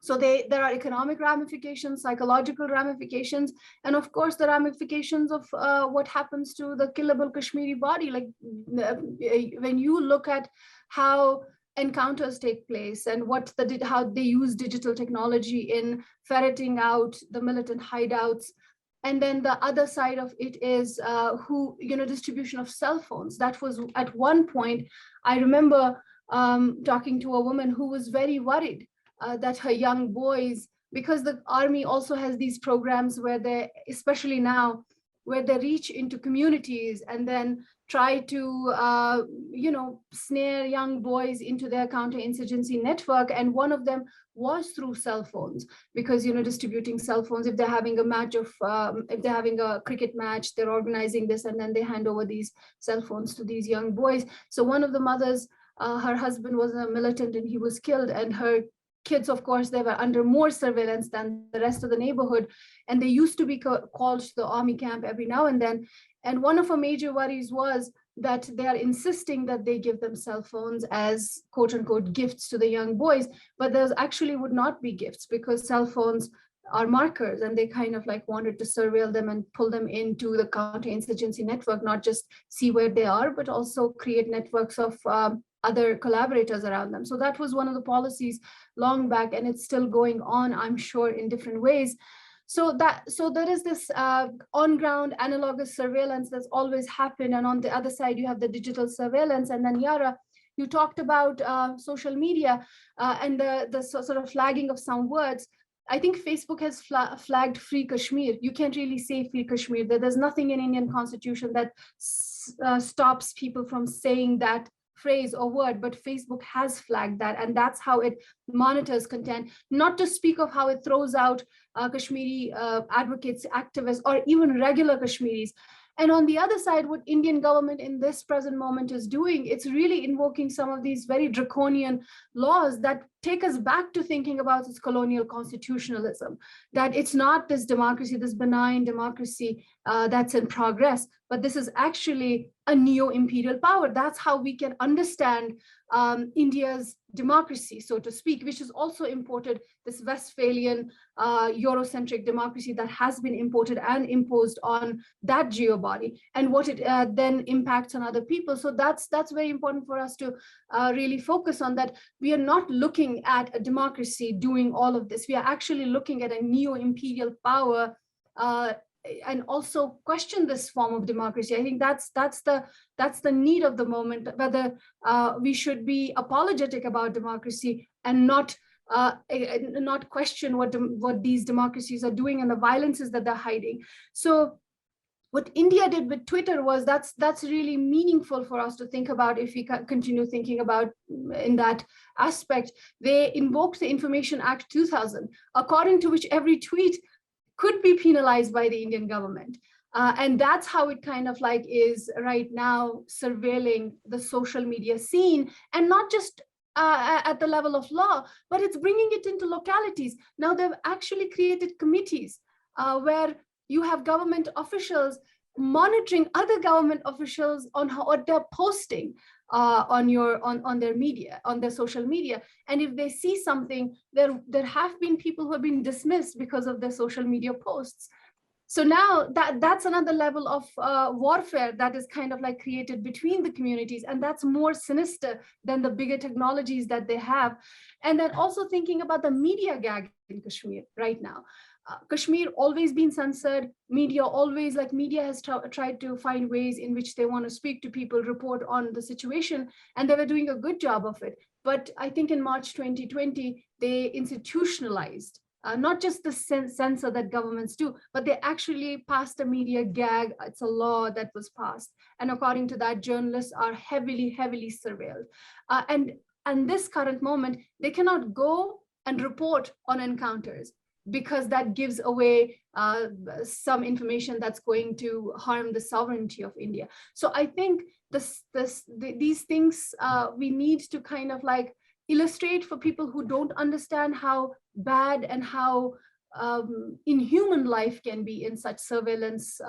So there are economic ramifications, psychological ramifications, and of course the ramifications of what happens to the killable Kashmiri body. Like when you look at how encounters take place and how they use digital technology in ferreting out the militant hideouts. And then the other side of it is distribution of cell phones. That was at one point, I remember talking to a woman who was very worried that her young boys, because the army also has these programs where they, especially now, where they reach into communities and then try to, snare young boys into their counterinsurgency network. And one of them was through cell phones, because, distributing cell phones, if they're having a match of, if they're having a cricket match, they're organizing this, and then they hand over these cell phones to these young boys. So one of the mothers, her husband was a militant and he was killed, and her kids, of course, they were under more surveillance than the rest of the neighborhood. And they used to be called to the army camp every now and then. And one of her major worries was that they are insisting that they give them cell phones as quote unquote gifts to the young boys, but there actually would not be gifts, because cell phones are markers, and they kind of like wanted to surveil them and pull them into the counterinsurgency network, not just see where they are, but also create networks of other collaborators around them. So that was one of the policies long back, and it's still going on, I'm sure, in different ways. So there is this on-ground analogous surveillance that's always happened, and on the other side you have the digital surveillance. And then Yara, you talked about social media and the sort of flagging of some words. I think Facebook has flagged Free Kashmir. You can't really say Free Kashmir. There's nothing in Indian Constitution that stops people from saying that phrase or word, but Facebook has flagged that, and that's how it monitors content, not to speak of how it throws out Kashmiri advocates, activists, or even regular Kashmiris. And on the other side, what Indian government in this present moment is doing, it's really invoking some of these very draconian laws that take us back to thinking about its colonial constitutionalism, that it's not this democracy, this benign democracy that's in progress, but this is actually a neo-imperial power. That's how we can understand India's democracy, so to speak, which is also imported, this Westphalian Eurocentric democracy that has been imported and imposed on that geobody, and what it then impacts on other people. So that's very important for us to really focus on, that we are not looking at a democracy doing all of this. We are actually looking at a neo-imperial power and also question this form of democracy. I think that's the need of the moment, whether we should be apologetic about democracy and not question what these democracies are doing and the violences that they're hiding. So what India did with Twitter was that's really meaningful for us to think about if we continue thinking about in that aspect. They invoked the Information Act 2000, according to which every tweet could be penalized by the Indian government. And that's how it kind of like is right now surveilling the social media scene, and not just at the level of law, but it's bringing it into localities. Now they've actually created committees where you have government officials monitoring other government officials on what they're posting on their media, on their social media. And if they see something, there have been people who have been dismissed because of their social media posts. So now that's another level of warfare that is kind of like created between the communities, and that's more sinister than the bigger technologies that they have. And then also thinking about the media gag in Kashmir right now. Kashmir always been censored. Media has tried to find ways in which they want to speak to people, report on the situation, and they were doing a good job of it. But I think in March 2020, they institutionalized not just the censor that governments do, but they actually passed a media gag. It's a law that was passed. And according to that, journalists are heavily, heavily surveilled. And this current moment, they cannot go and report on encounters, because that gives away some information that's going to harm the sovereignty of India. So I think these things we need to kind of like illustrate for people who don't understand how bad and how inhuman life can be in such surveillance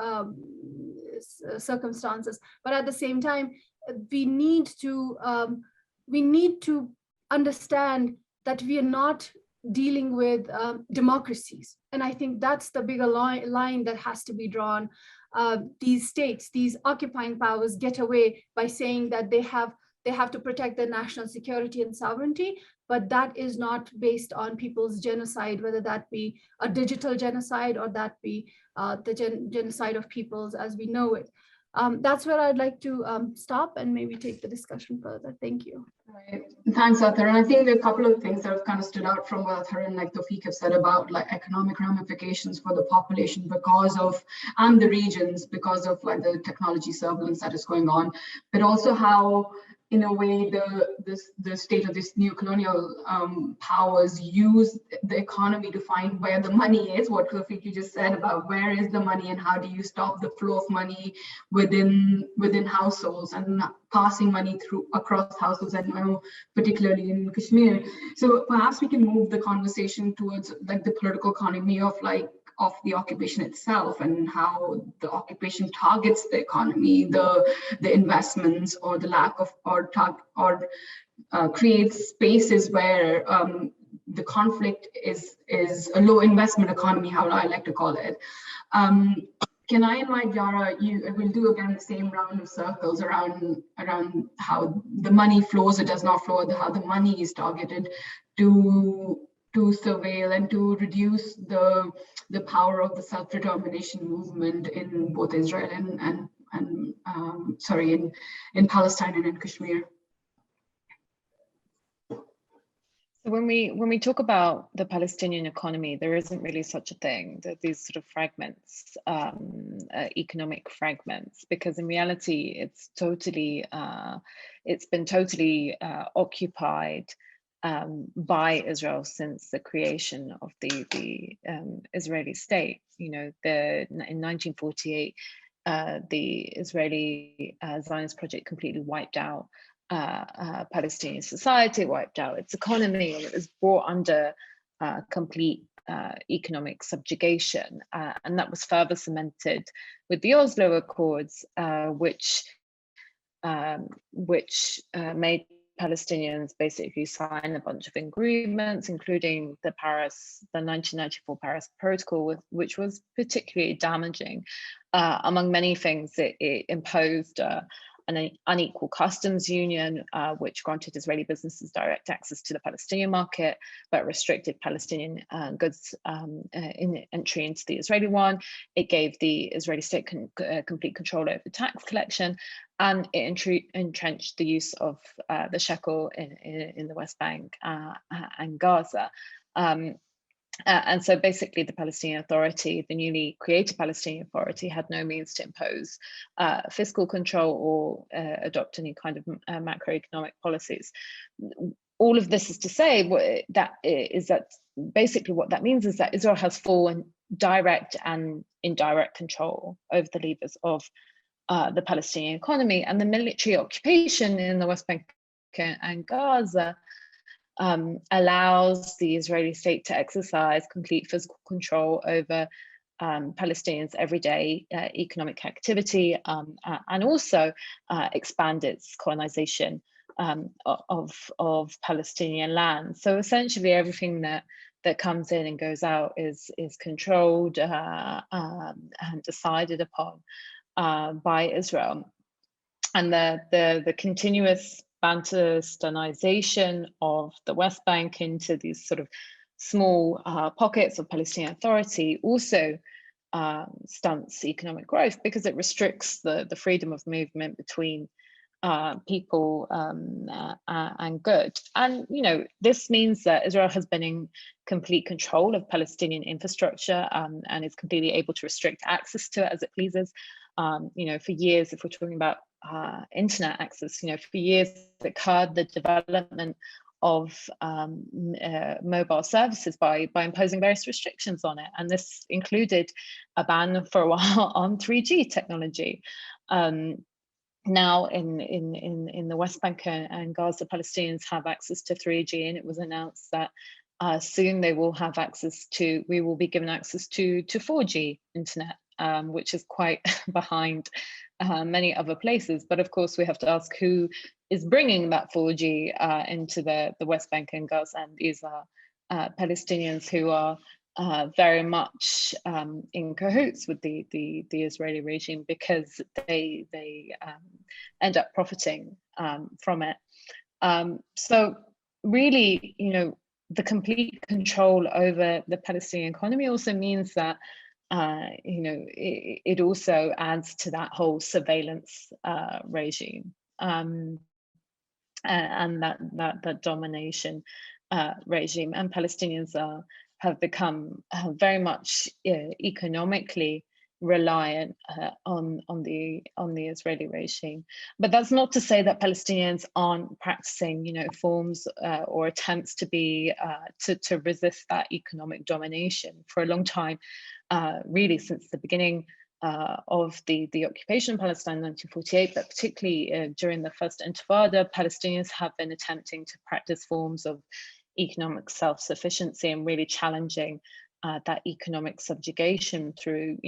circumstances. But at the same time, we need to understand that we are not dealing with democracies. And I think that's the bigger line that has to be drawn. These states, these occupying powers get away by saying that they have to protect their national security and sovereignty, but that is not based on people's genocide, whether that be a digital genocide or that be the genocide of peoples as we know it. That's where I'd like to stop and maybe take the discussion further. Thank you. Right. Thanks, Ather. And I think there are a couple of things that have kind of stood out from what Ather and like Toufic have said about like economic ramifications for the population and the regions because of like the technology surveillance that is going on, but also how, in a way, the state of this new colonial powers use the economy to find where the money is, what Toufic you just said about where is the money and how do you stop the flow of money within households and passing money across households, and particularly in Kashmir. So perhaps we can move the conversation towards like the political economy of the occupation itself and how the occupation targets the economy, the investments, or the lack of, or creates spaces where the conflict is a low investment economy, how I like to call it. Can I invite Yara? We'll do again the same round of circles around how the money flows or does not flow, how the money is targeted to surveil and to reduce the power of the self-determination movement in both Israel and in Palestine and in Kashmir. When we talk about the Palestinian economy, there isn't really such a thing. These sort of fragments, economic fragments, because in reality, it's been totally occupied by Israel since the creation of the Israeli state. You know, in 1948, the Israeli Zionist project completely wiped out Palestinian society, wiped out its economy, and it was brought under complete economic subjugation. And that was further cemented with the Oslo Accords, which made Palestinians basically sign a bunch of agreements, including the 1994 Paris Protocol, which was particularly damaging. Among many things, it imposed an unequal customs union, which granted Israeli businesses direct access to the Palestinian market, but restricted Palestinian goods entry into the Israeli one. It gave the Israeli state complete control over tax collection, and it entrenched the use of the shekel in the West Bank and Gaza. And so basically the Palestinian Authority, the newly created Palestinian Authority, had no means to impose fiscal control or adopt any kind of macroeconomic policies. All of this is to say that basically what that means is that Israel has full and direct and indirect control over the levers of the Palestinian economy, and the military occupation in the West Bank and Gaza allows the Israeli state to exercise complete physical control over Palestinians' everyday economic activity, and also expand its colonization of Palestinian land. So essentially everything that comes in and goes out is controlled and decided upon by Israel. And the continuous Bantustanization of the West Bank into these sort of small pockets of Palestinian Authority also stunts economic growth, because it restricts the freedom of movement between people and goods. And this means that Israel has been in complete control of Palestinian infrastructure and is completely able to restrict access to it as it pleases. For years, if we're talking about internet access, for years it curbed the development of mobile services by imposing various restrictions on it, and this included a ban for a while on 3G technology. Now in the West Bank and Gaza, Palestinians have access to 3G, and it was announced that soon we will be given access to 4G internet, which is quite behind many other places. But of course, we have to ask who is bringing that 4G into the West Bank and Gaza, and these are Palestinians who are very much in cahoots with the Israeli regime, because they end up profiting from it. So really, the complete control over the Palestinian economy also means that it also adds to that whole surveillance regime and that domination regime. And Palestinians have become very much economically reliant on the Israeli regime. But that's not to say that Palestinians aren't practicing, forms or attempts to be to resist that economic domination for a long time. Really since the beginning of the occupation of Palestine in 1948, but particularly during the first Intifada, Palestinians have been attempting to practice forms of economic self-sufficiency and really challenging that economic subjugation through,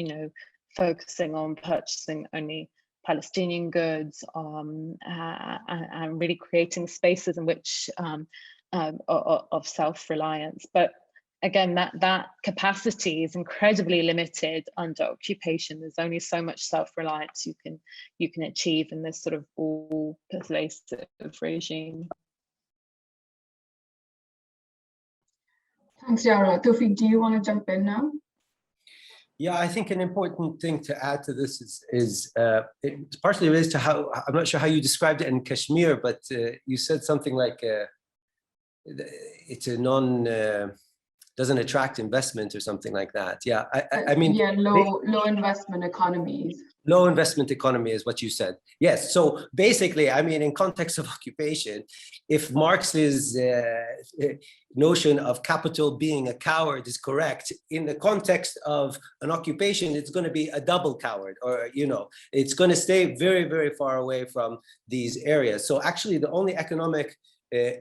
focusing on purchasing only Palestinian goods and really creating spaces in which of self-reliance. But again, that capacity is incredibly limited under occupation. There's only so much self-reliance you can achieve in this sort of all-pervasive regime. Thanks, Yara. Toufic, do you want to jump in now? Yeah, I think an important thing to add to this is it's partially related to how, I'm not sure how you described it in Kashmir, but you said something like it's a doesn't attract investment or something like that. Yeah, I mean, yeah, low investment economies. Low investment economy is what you said. Yes. So basically, I mean, in context of occupation, if Marx's notion of capital being a coward is correct, in the context of an occupation, it's going to be a double coward, or, you know, it's going to stay very, very far away from these areas. So actually, the only economic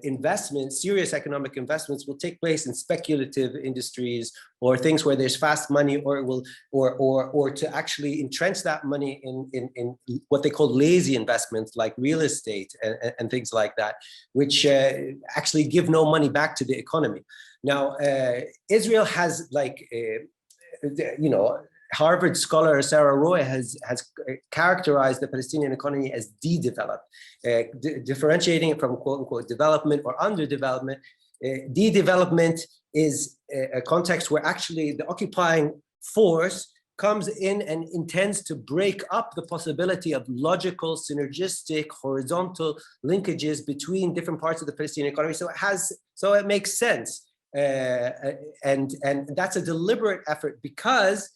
investments, serious economic investments, will take place in speculative industries or things where there's fast money, or to actually entrench that money in what they call lazy investments like real estate and things like that, which actually give no money back to the economy. Now, Israel has, like, you know, Harvard scholar Sarah Roy has characterized the Palestinian economy as de-developed, differentiating it from quote unquote development or underdevelopment. De-development is a context where actually the occupying force comes in and intends to break up the possibility of logical, synergistic, horizontal linkages between different parts of the Palestinian economy. So it makes sense, and that's a deliberate effort, because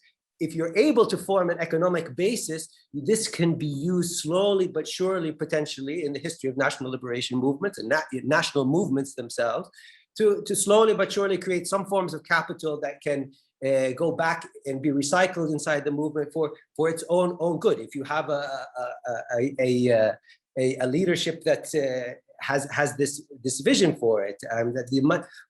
if you're able to form an economic basis, this can be used slowly but surely, potentially, in the history of national liberation movements and national movements themselves, to slowly but surely create some forms of capital that can go back and be recycled inside the movement for its own good. If you have a leadership that has this vision for it,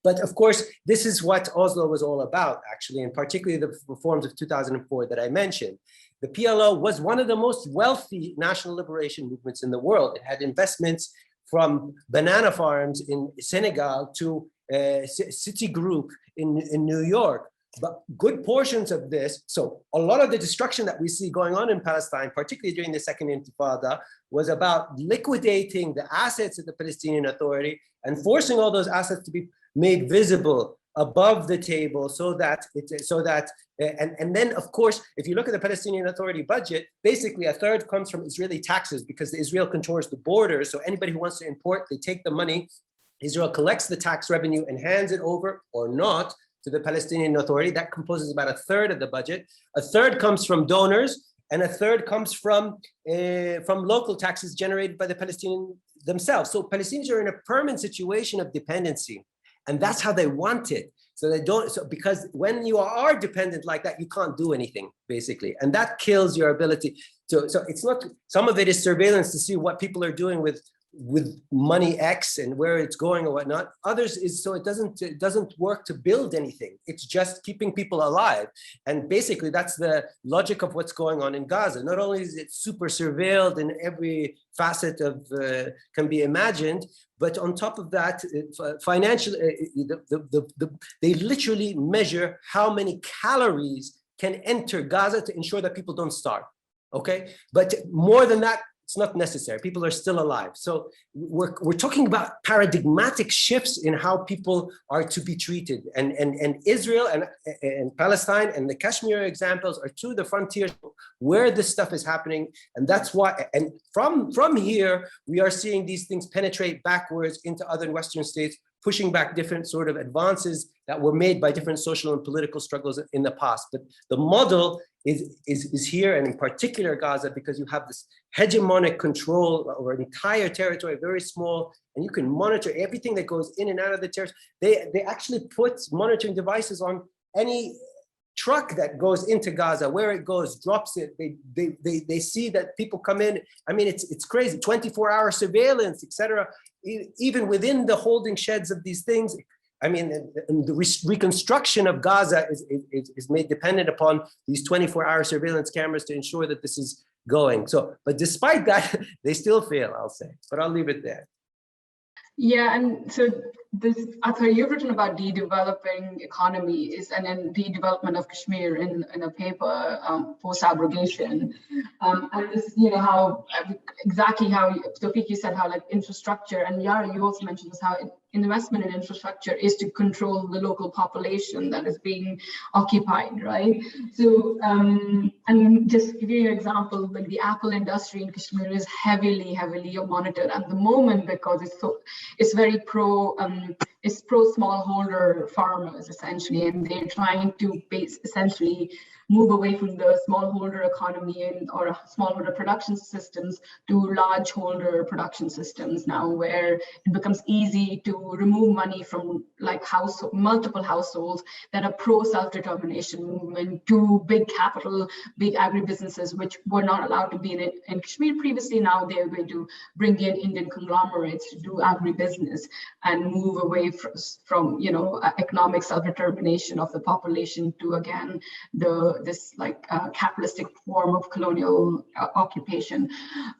but of course, this is what Oslo was all about, actually, and particularly the reforms of 2004 that I mentioned. The PLO was one of the most wealthy national liberation movements in the world. It had investments from banana farms in Senegal to Citigroup in New York. But good portions of this, so a lot of the destruction that we see going on in Palestine, particularly during the Second Intifada, was about liquidating the assets of the Palestinian Authority and forcing all those assets to be made visible above the table, and then, of course, if you look at the Palestinian Authority budget, basically a third comes from Israeli taxes, because Israel controls the borders. So anybody who wants to import, they take the money, Israel collects the tax revenue and hands it over, or not, to the Palestinian Authority. That composes about a third of the budget. A third comes from donors, and a third comes from local taxes generated by the Palestinians themselves. So Palestinians are in a permanent situation of dependency, and that's how they want it. So they don't, because when you are dependent like that, you can't do anything, basically, and that kills your ability. So it's not, some of it is surveillance to see what people are doing with money X and where it's going or whatnot. Others is so it doesn't work to build anything. It's just keeping people alive. And basically that's the logic of what's going on in Gaza. Not only is it super surveilled in every facet of can be imagined, but on top of that, financially, they literally measure how many calories can enter Gaza to ensure that people don't starve. Okay, but more than that, it's not necessary. People are still alive. So we're talking about paradigmatic shifts in how people are to be treated. And Israel and Palestine and the Kashmir examples are two of the frontiers where this stuff is happening. And that's why, and from here, we are seeing these things penetrate backwards into other Western states, pushing back different sort of advances that were made by different social and political struggles in the past. But the model is here, and in particular Gaza, because you have this hegemonic control over an entire territory, very small, and you can monitor everything that goes in and out of the territory. They actually put monitoring devices on any truck that goes into Gaza, where it goes, drops it. They see that people come in. I mean, it's crazy. 24-hour surveillance, etc. Even within the holding sheds of these things. I mean, the reconstruction of Gaza is made dependent upon these 24-hour surveillance cameras to ensure that this is going. So, but despite that, they still fail, I'll say. But I'll leave it there. Yeah, and so this, Ather, you've written about de-developing economies and then de-development of Kashmir in a paper, post-abrogation. And this, you know, how exactly how Toufic, you said how like infrastructure, and Yara, you also mentioned this, how investment in infrastructure is to control the local population that is being occupied, right? So, and just give you an example, like the Apple industry in Kashmir is heavily monitored at the moment, because it's very pro is pro-smallholder farmers essentially, and they're trying to essentially move away from the smallholder economy or smallholder production systems to large holder production systems now, where it becomes easy to remove money from like multiple households that are pro-self-determination movement to big capital, big agribusinesses, which were not allowed to be in Kashmir previously. Now they're going to bring in Indian conglomerates to do agribusiness and move away from economic self-determination of the population to, again, this capitalistic form of colonial occupation.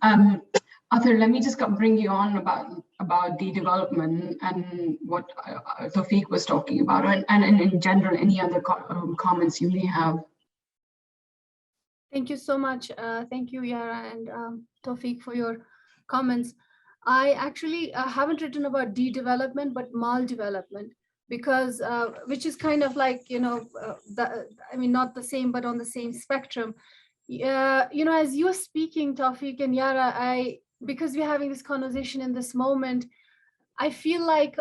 Ather, let me just bring you on about the development and what Toufic was talking about, and in general, any other comments you may have. Thank you so much. Thank you, Yara and Toufic, for your comments. I actually haven't written about de-development, but maldevelopment, because which is kind of like, not the same, but on the same spectrum. As you're speaking, Toufic and Yara, because we're having this conversation in this moment, I feel like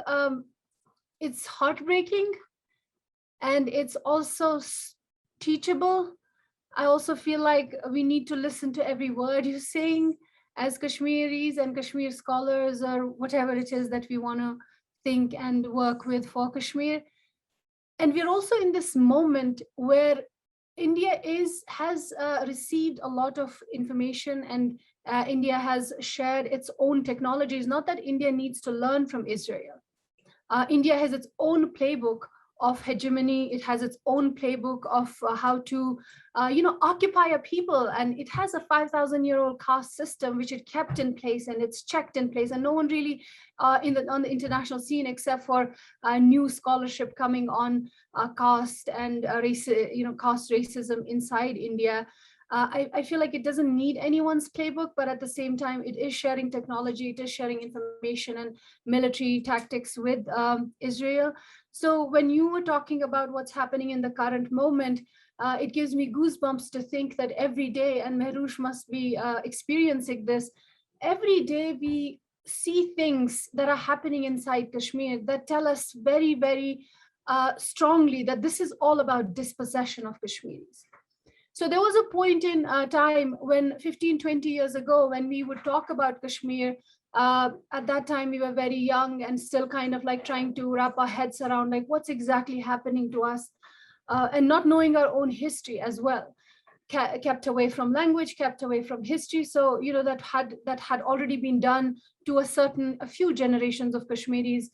it's heartbreaking and it's also teachable. I also feel like we need to listen to every word you're saying as Kashmiris and Kashmir scholars, or whatever it is that we want to think and work with for Kashmir. And we're also in this moment where India has received a lot of information, and India has shared its own technologies. Not that India needs to learn from Israel. India has its own playbook of hegemony. It has its own playbook of how to, occupy a people. And it has a 5,000-year-old caste system, which it kept in place and it's checked in place. And no one really on the international scene, except for new scholarship coming on caste and caste racism inside India. I feel like it doesn't need anyone's playbook, but at the same time, it is sharing technology, it is sharing information and military tactics with Israel. So when you were talking about what's happening in the current moment, it gives me goosebumps to think that every day, and Mehroosh must be experiencing this, every day we see things that are happening inside Kashmir that tell us very, very strongly that this is all about dispossession of Kashmiris. So there was a point in time when 15, 20 years ago, when we would talk about Kashmir, at that time we were very young and still kind of like trying to wrap our heads around like what's exactly happening to us, and not knowing our own history as well. Kept away from language, kept away from history. So, that had already been done to a few generations of Kashmiris.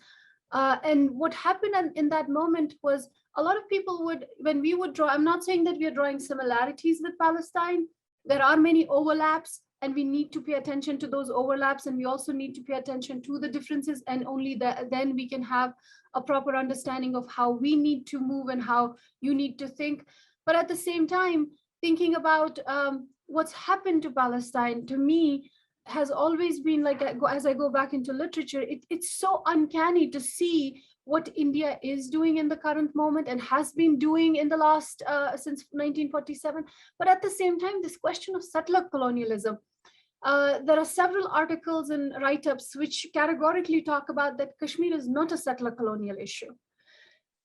And what happened in that moment was a lot of people when we would draw, I'm not saying that we are drawing similarities with Palestine. There are many overlaps, and we need to pay attention to those overlaps. And we also need to pay attention to the differences, and only then we can have a proper understanding of how we need to move and how you need to think. But at the same time, thinking about what's happened to Palestine, to me, has always been like, as I go back into literature, it's so uncanny to see what India is doing in the current moment and has been doing in the last, since 1947. But at the same time, this question of settler colonialism, there are several articles and write-ups which categorically talk about that Kashmir is not a settler colonial issue.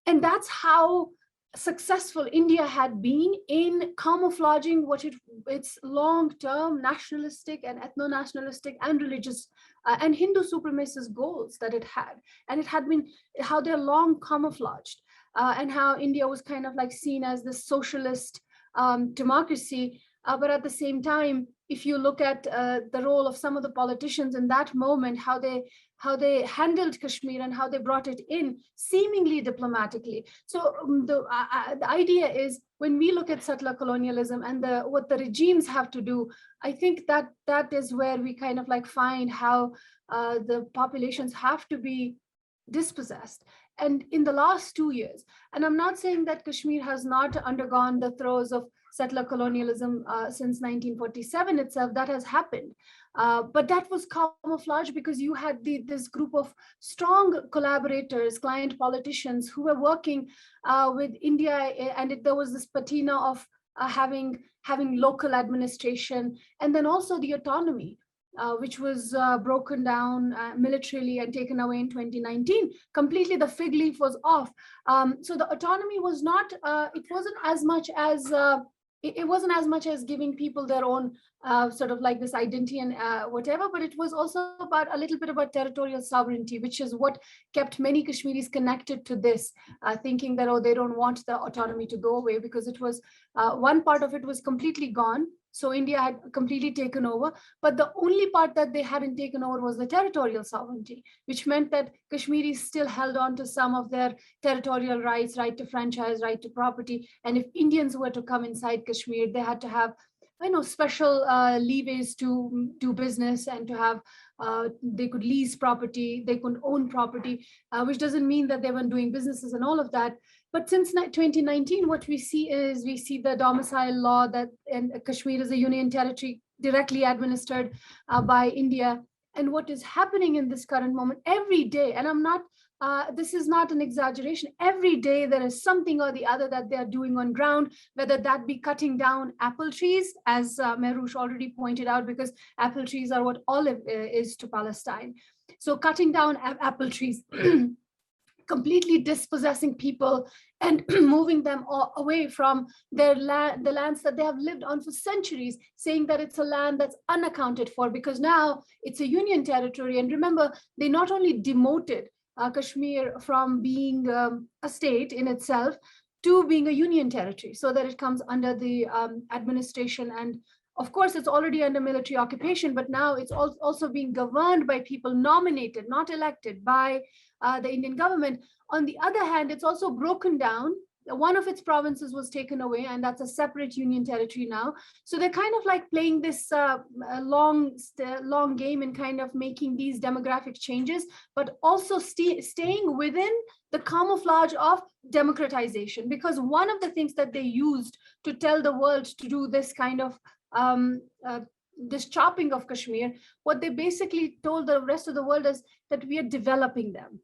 And that's how successful India had been in camouflaging what its long-term nationalistic and ethno-nationalistic and religious and Hindu supremacist goals that it had. And it had been how they're long camouflaged, and how India was kind of like seen as this socialist democracy. But at the same time, if you look at the role of some of the politicians in that moment, how they handled Kashmir and how they brought it in seemingly diplomatically. So the idea is, when we look at settler colonialism and what the regimes have to do, I think that is where we kind of like find how the populations have to be dispossessed. And in the last 2 years, and I'm not saying that Kashmir has not undergone the throes of settler colonialism since 1947 itself, that has happened. But that was camouflage because you had this group of strong collaborators, client politicians who were working with India, and there was this patina of having local administration, and then also the autonomy. which was broken down militarily and taken away in 2019, completely the fig leaf was off. So the autonomy was not, it wasn't as much as, it wasn't as much as giving people their own sort of like this identity and whatever, but it was also about a little bit about territorial sovereignty, which is what kept many Kashmiris connected to this, thinking that, oh, they don't want the autonomy to go away, because it was, one part of it was completely gone. So India had completely taken over, but the only part that they hadn't taken over was the territorial sovereignty, which meant that Kashmiris still held on to some of their territorial rights, right to franchise, right to property. And if Indians were to come inside Kashmir, they had to have, special leeways to do business and to have, they could lease property, they could own property, which doesn't mean that they weren't doing businesses and all of that. But since 2019, what we see is the domicile law that, and Kashmir is a union territory directly administered by India. And what is happening in this current moment every day, and I'm not, this is not an exaggeration, every day there is something or the other that they are doing on ground, whether that be cutting down apple trees, as Mehroosh already pointed out, because apple trees are what olive is to Palestine. So cutting down apple trees, completely dispossessing people and moving them away from their land, the lands that they have lived on for centuries, saying that it's a land that's unaccounted for because now it's a union territory. And remember, they not only demoted Kashmir from being a state in itself to being a union territory, so that it comes under the administration. And of course, it's already under military occupation, but now it's also being governed by people nominated, not elected, by the Indian government. On the other hand, it's also broken down. One of its provinces was taken away, and that's a separate union territory now. So they're kind of like playing this long game in kind of making these demographic changes, but also staying within the camouflage of democratization. Because one of the things that they used to tell the world to do this kind of this chopping of Kashmir, what they basically told the rest of the world is that we are developing them.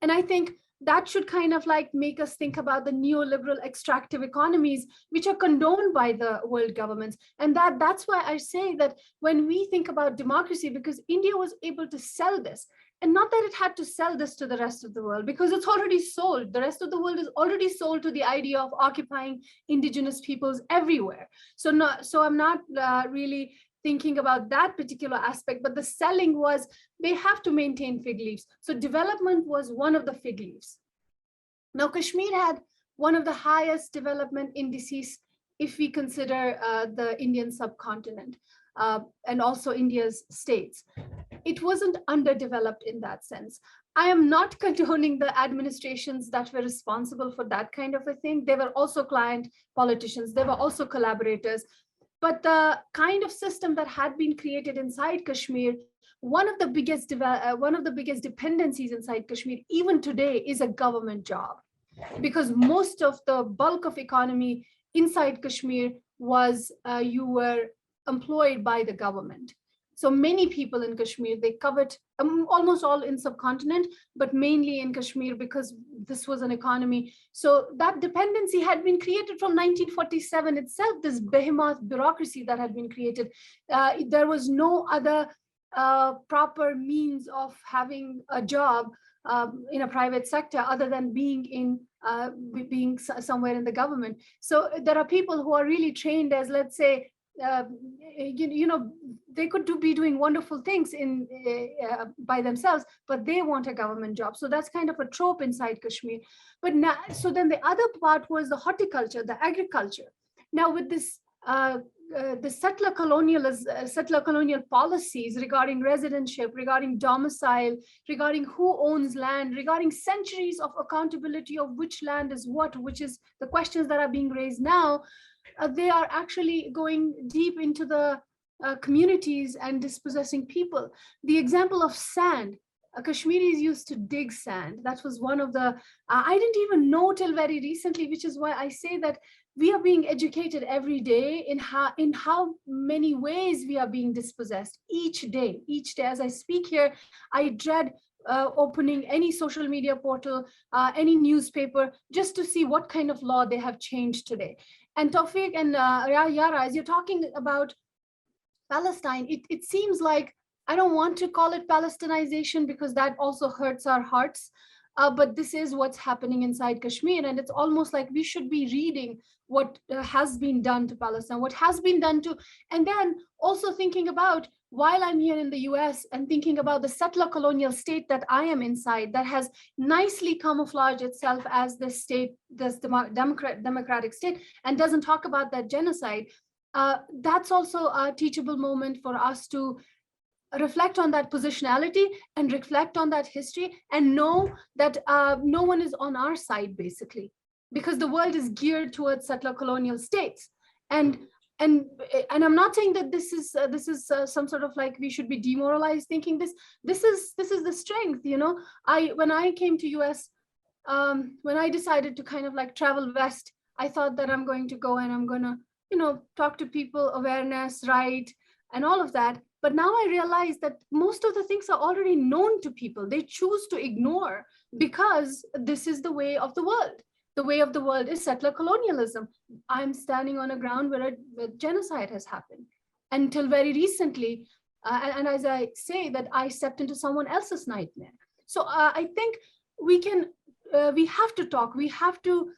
And I think that should kind of like make us think about the neoliberal extractive economies, which are condoned by the world governments. And that's why I say that when we think about democracy, because India was able to sell this, and not that it had to sell this to the rest of the world, because it's already sold. The rest of the world is already sold to the idea of occupying indigenous peoples everywhere. So I'm not really thinking about that particular aspect, but the selling was, they have to maintain fig leaves. So development was one of the fig leaves. Now, Kashmir had one of the highest development indices if we consider the Indian subcontinent and also India's states. It wasn't underdeveloped in that sense. I am not condoning the administrations that were responsible for that kind of a thing. They were also client politicians. They were also collaborators. But the kind of system that had been created inside Kashmir, one of the biggest dependencies inside Kashmir, even today, is a government job, because most of the bulk of economy inside Kashmir was you were employed by the government. So many people in Kashmir, they covered almost all in subcontinent, but mainly in Kashmir because this was an economy. So that dependency had been created from 1947 itself, this behemoth bureaucracy that had been created. There was no other proper means of having a job in a private sector other than being somewhere in the government. So there are people who are really trained as, let's say, they could be doing wonderful things by themselves, but they want a government job. So that's kind of a trope inside Kashmir. But now, so then the other part was the horticulture, the agriculture. Now with this, the settler colonial policies regarding residentship, regarding domicile, regarding who owns land, regarding centuries of accountability of which land is what, which is the questions that are being raised now. They are actually going deep into the communities and dispossessing people. The example of sand, Kashmiris used to dig sand. That was one of the, I didn't even know till very recently, which is why I say that we are being educated every day in how many ways we are being dispossessed each day. As I speak here, I dread opening any social media portal, any newspaper, just to see what kind of law they have changed today. And Toufic and Yara, as you're talking about Palestine, it seems like I don't want to call it Palestinization because that also hurts our hearts. But this is what's happening inside Kashmir. And it's almost like we should be reading what has been done to Palestine, what has been done to, and then also thinking about, while I'm here in the US and thinking about the settler colonial state that I am inside, that has nicely camouflaged itself as this state, this democratic state, and doesn't talk about that genocide. That's also a teachable moment for us to reflect on that positionality and reflect on that history, and know that no one is on our side, basically, because the world is geared towards settler colonial states. And I'm not saying that this is some sort of like we should be demoralized thinking this is the strength. You know, when I came to US, when I decided to kind of like travel west, I thought that I'm going to go and I'm gonna, you know, talk to people, awareness, right, and all of that. But now I realize that most of the things are already known to people. They choose to ignore because this is the way of the world. The way of the world is settler colonialism. I'm standing on a ground where a genocide has happened. Until very recently, and as I say, that I stepped into someone else's nightmare. So I think we have to talk. We have to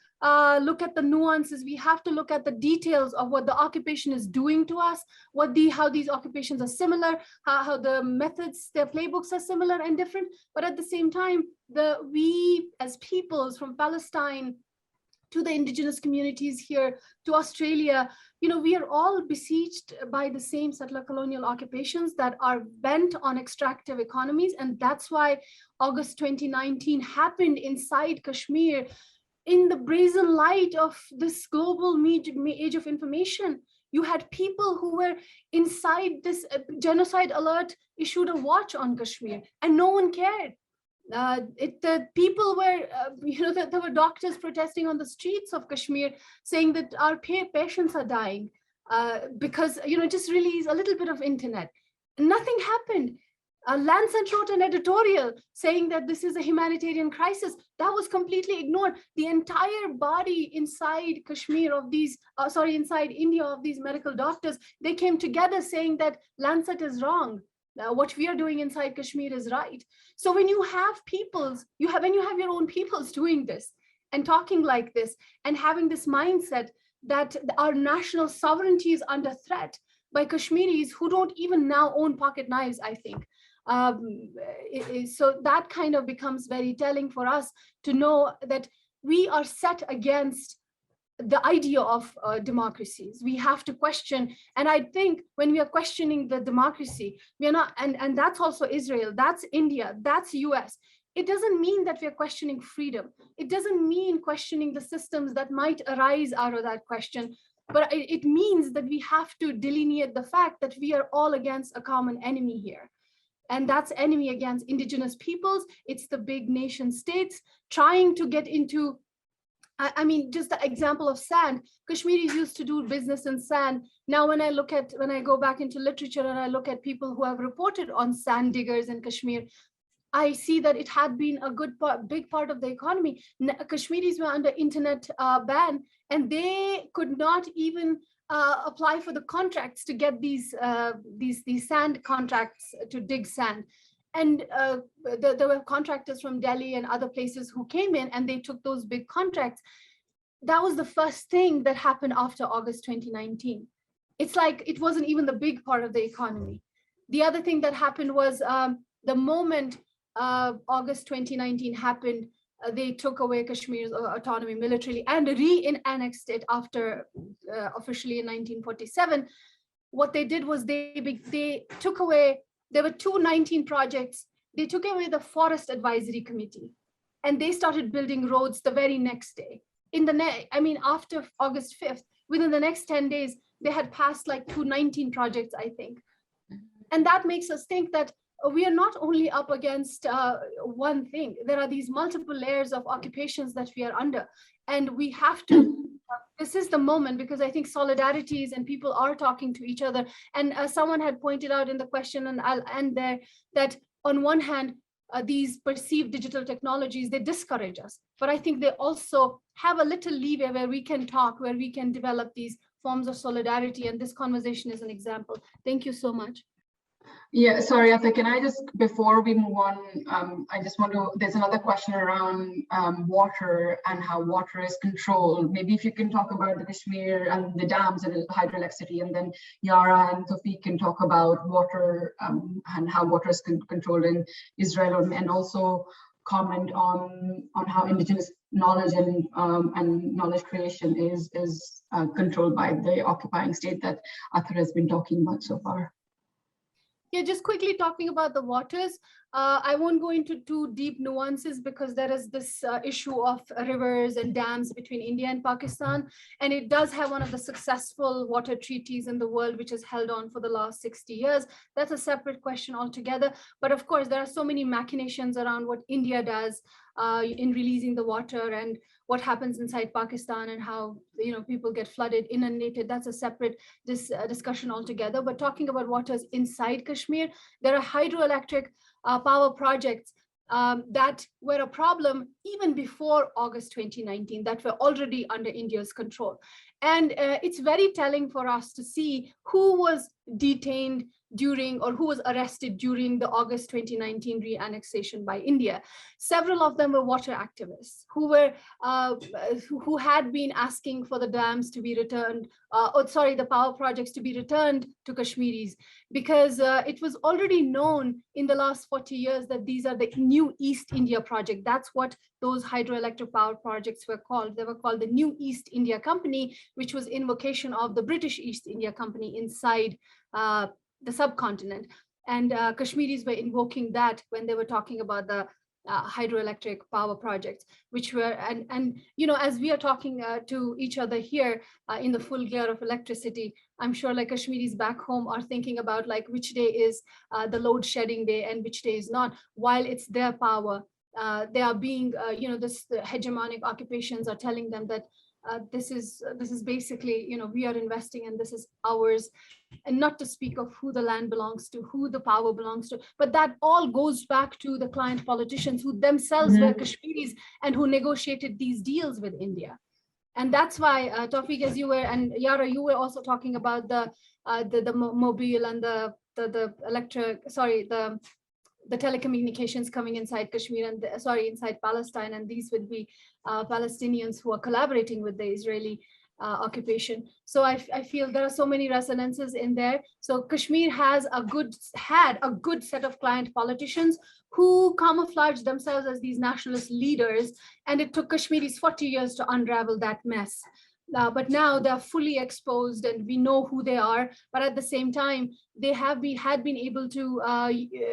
look at the nuances. We have to look at the details of what the occupation is doing to us, how these occupations are similar, how the methods, their playbooks are similar and different. But at the same time, we as peoples from Palestine to the indigenous communities here, to Australia, you know, we are all besieged by the same settler colonial occupations that are bent on extractive economies. And that's why August 2019 happened inside Kashmir, in the brazen light of this global age of information. You had people who were inside this genocide alert issued a watch on Kashmir, and no one cared. The people were, you know, there were doctors protesting on the streets of Kashmir saying that our patients are dying because, you know, just release a little bit of internet. Nothing happened. Lancet wrote an editorial saying that this is a humanitarian crisis. That was completely ignored. The entire body inside Kashmir of these, inside India of these medical doctors, they came together saying that Lancet is wrong. What we are doing inside Kashmir is right. So when you have peoples, when you have your own peoples doing this and talking like this and having this mindset that our national sovereignty is under threat by Kashmiris who don't even now own pocket knives, I think. So that kind of becomes very telling for us to know that we are set against the idea of democracies. We have to question, and I think when we are questioning the democracy, we are not, and that's also Israel, that's India, that's US. It doesn't mean that we are questioning freedom. It doesn't mean questioning the systems that might arise out of that question, but it means that we have to delineate the fact that we are all against a common enemy here. And that's enemy against indigenous peoples. It's the big nation states trying to get into, I mean, just the example of sand. Kashmiris used to do business in sand. Now, when I go back into literature and I look at people who have reported on sand diggers in Kashmir, I see that it had been a big part of the economy. Kashmiris were under internet ban, and they could not even apply for the contracts to get these sand contracts to dig sand. And there were contractors from Delhi and other places who came in and they took those big contracts. That was the first thing that happened after August 2019. It's like it wasn't even the big part of the economy. The other thing that happened was the moment August 2019 happened, they took away Kashmir's autonomy militarily and re-annexed it after officially in 1947. What they did was they took away, there were 219 projects. They took away the Forest Advisory Committee and they started building roads the very next day. After August 5th, within the next 10 days, they had passed like 219 projects, I think. And that makes us think that we are not only up against one thing. There are these multiple layers of occupations that we are under. And we have to, this is the moment, because I think solidarities and people are talking to each other. And someone had pointed out in the question, and I'll end there, that on one hand, these perceived digital technologies, they discourage us. But I think they also have a little leeway where we can talk, where we can develop these forms of solidarity. And this conversation is an example. Thank you so much. Yeah, sorry, Ather, can I just, before we move on, I just want to, there's another question around water and how water is controlled. Maybe if you can talk about the Kashmir and the dams and hydroelectricity, and then Yara and Toufic can talk about water and how water is controlled in Israel, and also comment on how indigenous knowledge and knowledge creation is controlled by the occupying state that Ather has been talking about so far. Yeah, just quickly talking about the waters. I won't go into too deep nuances because there is this issue of rivers and dams between India and Pakistan. And it does have one of the successful water treaties in the world, which has held on for the last 60 years. That's a separate question altogether. But of course, there are so many machinations around what India does in releasing the water and what happens inside Pakistan and how people get flooded, inundated. That's a separate discussion altogether. But talking about waters inside Kashmir, there are hydroelectric power projects that were a problem even before August 2019, that were already under India's control. And it's very telling for us to see who was detained during, or who was arrested during the August 2019 re-annexation by India. Several of them were water activists who had been asking for the dams to be returned, the power projects to be returned to Kashmiris, because it was already known in the last 40 years that these are the new East India project. That's what those hydroelectric power projects were called. They were called the New East India Company, which was invocation of the British East India Company inside the subcontinent. And Kashmiris were invoking that when they were talking about the hydroelectric power projects, which were, and as we are talking to each other here in the full glare of electricity, I'm sure like Kashmiris back home are thinking about like which day is the load shedding day and which day is not, while it's their power. They are being, the hegemonic occupations are telling them that this is basically, we are investing and this is ours, and not to speak of who the land belongs to, who the power belongs to, but that all goes back to the client politicians who themselves were Kashmiris and who negotiated these deals with India. And that's why, Toufic, as you were, and Yara, you were also talking about the mobile and the telecommunications coming inside Kashmir and inside Palestine, and these would be Palestinians who are collaborating with the Israeli occupation. So I feel there are so many resonances in there. So Kashmir had a good set of client politicians who camouflaged themselves as these nationalist leaders, and it took Kashmiris 40 years to unravel that mess. But now they're fully exposed and we know who they are. But at the same time, they had been able to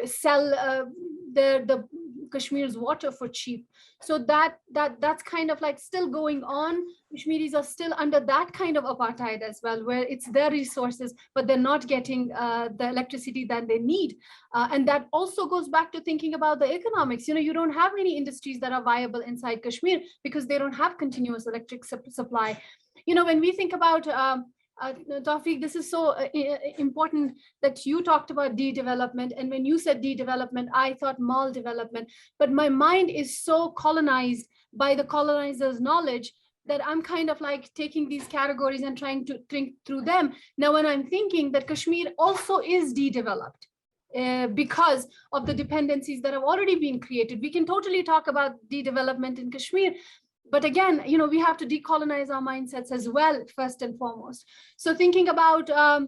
sell the Kashmir's water for cheap. So that's kind of like still going on. Kashmiris are still under that kind of apartheid as well, where it's their resources, but they're not getting the electricity that they need. And that also goes back to thinking about the economics. You don't have many industries that are viable inside Kashmir because they don't have continuous electric supply. When we think about Toufic, this is so important that you talked about de-development, and when you said de-development, I thought mall development, but my mind is so colonized by the colonizers' knowledge that I'm kind of like taking these categories and trying to think through them. Now, when I'm thinking that Kashmir also is de-developed, because of the dependencies that have already been created. We can totally talk about de-development in Kashmir, but again, we have to decolonize our mindsets as well, first and foremost. So thinking about the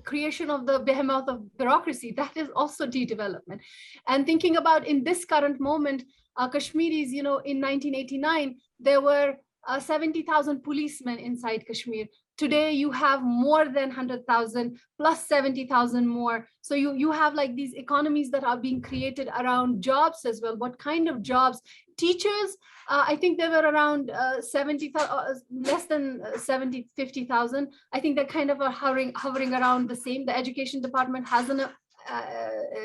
creation of the behemoth of bureaucracy, that is also de-development. And thinking about in this current moment, Kashmiris, in 1989, there were 70,000 policemen inside Kashmir. Today, you have more than 100,000 plus 70,000 more. So you have like these economies that are being created around jobs as well. What kind of jobs? Teachers, I think they were around 70,000, less than 50,000. I think they're kind of hovering around the same. The education department hasn't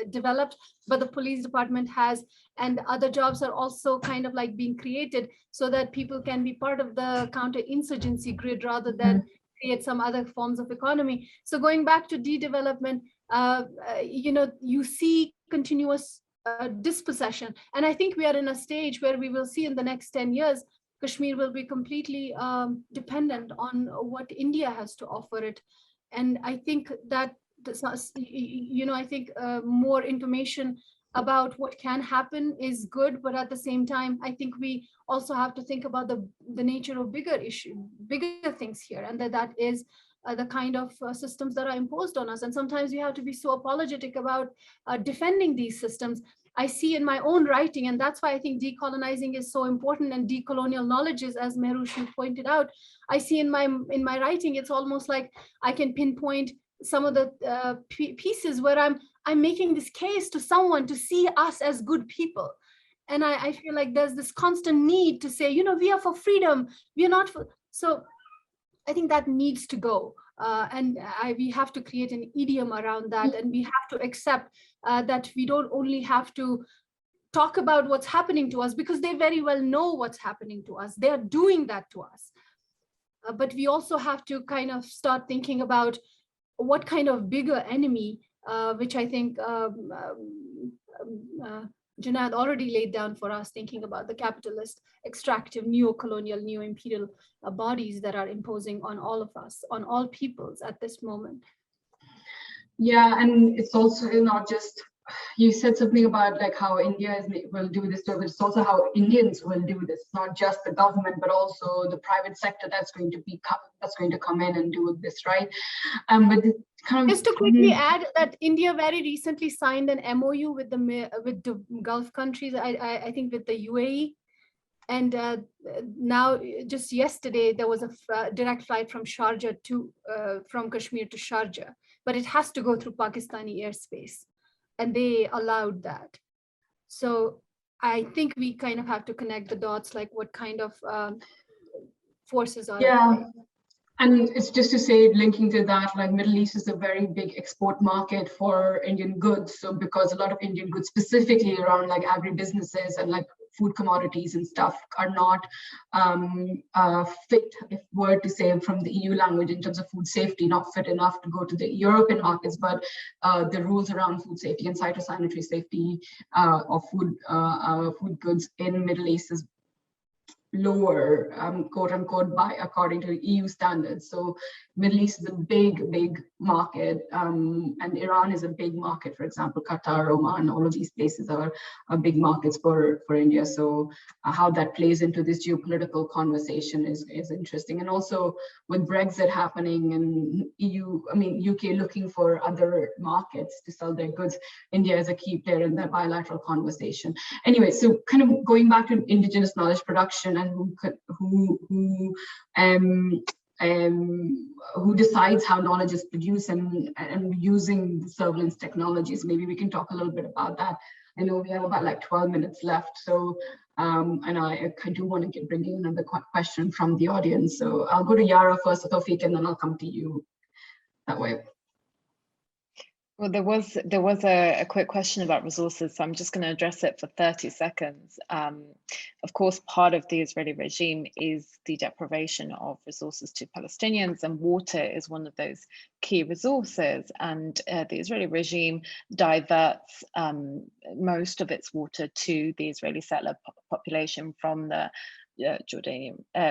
developed, but the police department has, and other jobs are also kind of like being created so that people can be part of the counterinsurgency grid rather than create some other forms of economy. So going back to de-development, you see continuous dispossession. And I think we are in a stage where we will see in the next 10 years, Kashmir will be completely dependent on what India has to offer it. And I think that I think more information about what can happen is good, but at the same time, I think we also have to think about the nature of bigger things here, and that is the kind of systems that are imposed on us. And sometimes we have to be so apologetic about defending these systems. I see in my own writing, and that's why I think decolonizing is so important, and decolonial knowledges, as Mehroosh pointed out, I see in my writing, it's almost like I can pinpoint some of the pieces where I'm making this case to someone to see us as good people. And I feel like there's this constant need to say, we are for freedom, we are not for, so I think that needs to go. And we have to create an idiom around that, and we have to accept that we don't only have to talk about what's happening to us, because they very well know what's happening to us. They're doing that to us. But we also have to kind of start thinking about what kind of bigger enemy, which I think Junaid already laid down for us, thinking about the capitalist, extractive, neo-colonial, neo-imperial bodies that are imposing on all of us, on all peoples at this moment. Yeah, and it's also not just, you said something about like how India will do this, but it's also how Indians will do this. Not just the government, but also the private sector that's going to come in and do this, right? But kind of just to quickly add that India very recently signed an MOU with the Gulf countries. I think with the UAE, and now just yesterday there was a direct flight from Sharjah from Kashmir to Sharjah, but it has to go through Pakistani airspace. And they allowed that. So I think we kind of have to connect the dots, like what kind of forces are at play. And it's just to say, linking to that, like Middle East is a very big export market for Indian goods. So because a lot of Indian goods, specifically around like agribusinesses and like food commodities and stuff, are not fit, if were to say from the EU language, in terms of food safety, not fit enough to go to the European markets, but the rules around food safety and phytosanitary safety of food goods in Middle East is lower, quote unquote, according to EU standards. So Middle East is a big market, and Iran is a big market. For example, Qatar, Oman, all of these places are big markets for India. So how that plays into this geopolitical conversation is interesting. And also with Brexit happening and UK looking for other markets to sell their goods, India is a key player in that bilateral conversation. Anyway, so kind of going back to indigenous knowledge production and who decides how knowledge is produced and using surveillance technologies. Maybe we can talk a little bit about that. I know we have about like 12 minutes left, so and I do want to bring in another question from the audience. So I'll go to Yara first, Toufic, and then I'll come to you that way. Well, there was a quick question about resources, so I'm just going to address it for 30 seconds. Of course, part of the Israeli regime is the deprivation of resources to Palestinians, and water is one of those key resources. And the Israeli regime diverts most of its water to the Israeli settler population from the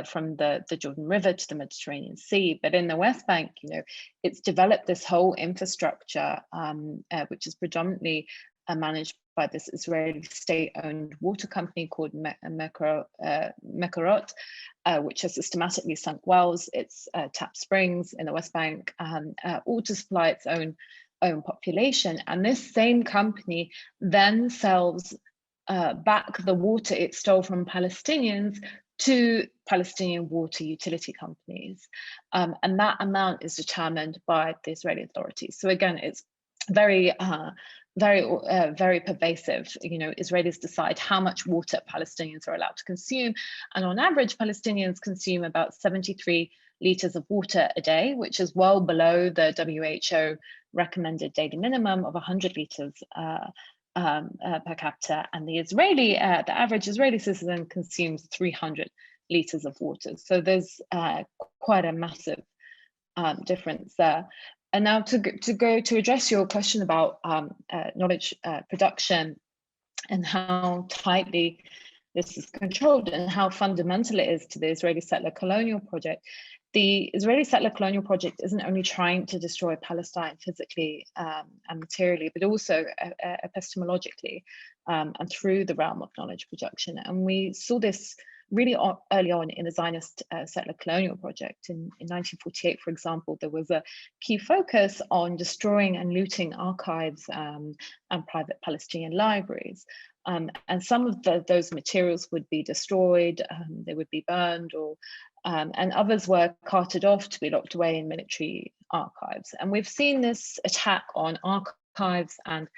from the Jordan River to the Mediterranean Sea. But in the West Bank, it's developed this whole infrastructure, which is predominantly managed by this Israeli state-owned water company called Mehroosh, which has systematically sunk wells. It's tapped springs in the West Bank, all to supply its own population. And this same company then sells back the water it stole from Palestinians to Palestinian water utility companies. And that amount is determined by the Israeli authorities. So again, it's very pervasive. Israelis decide how much water Palestinians are allowed to consume. And on average, Palestinians consume about 73 liters of water a day, which is well below the WHO recommended daily minimum of 100 liters per capita, and the average Israeli citizen consumes 300 liters of water. So there's quite a massive difference there. And now to address your question about knowledge production and how tightly this is controlled and how fundamental it is to the Israeli settler colonial project. the Israeli settler colonial project isn't only trying to destroy Palestine physically and materially, but also epistemologically and through the realm of knowledge production. And we saw this really early on in the Zionist settler colonial project. In 1948, for example, there was a key focus on destroying and looting archives and private Palestinian libraries. And some of those materials would be destroyed, they would be burned, or and others were carted off to be locked away in military archives. And we've seen this attack on archives and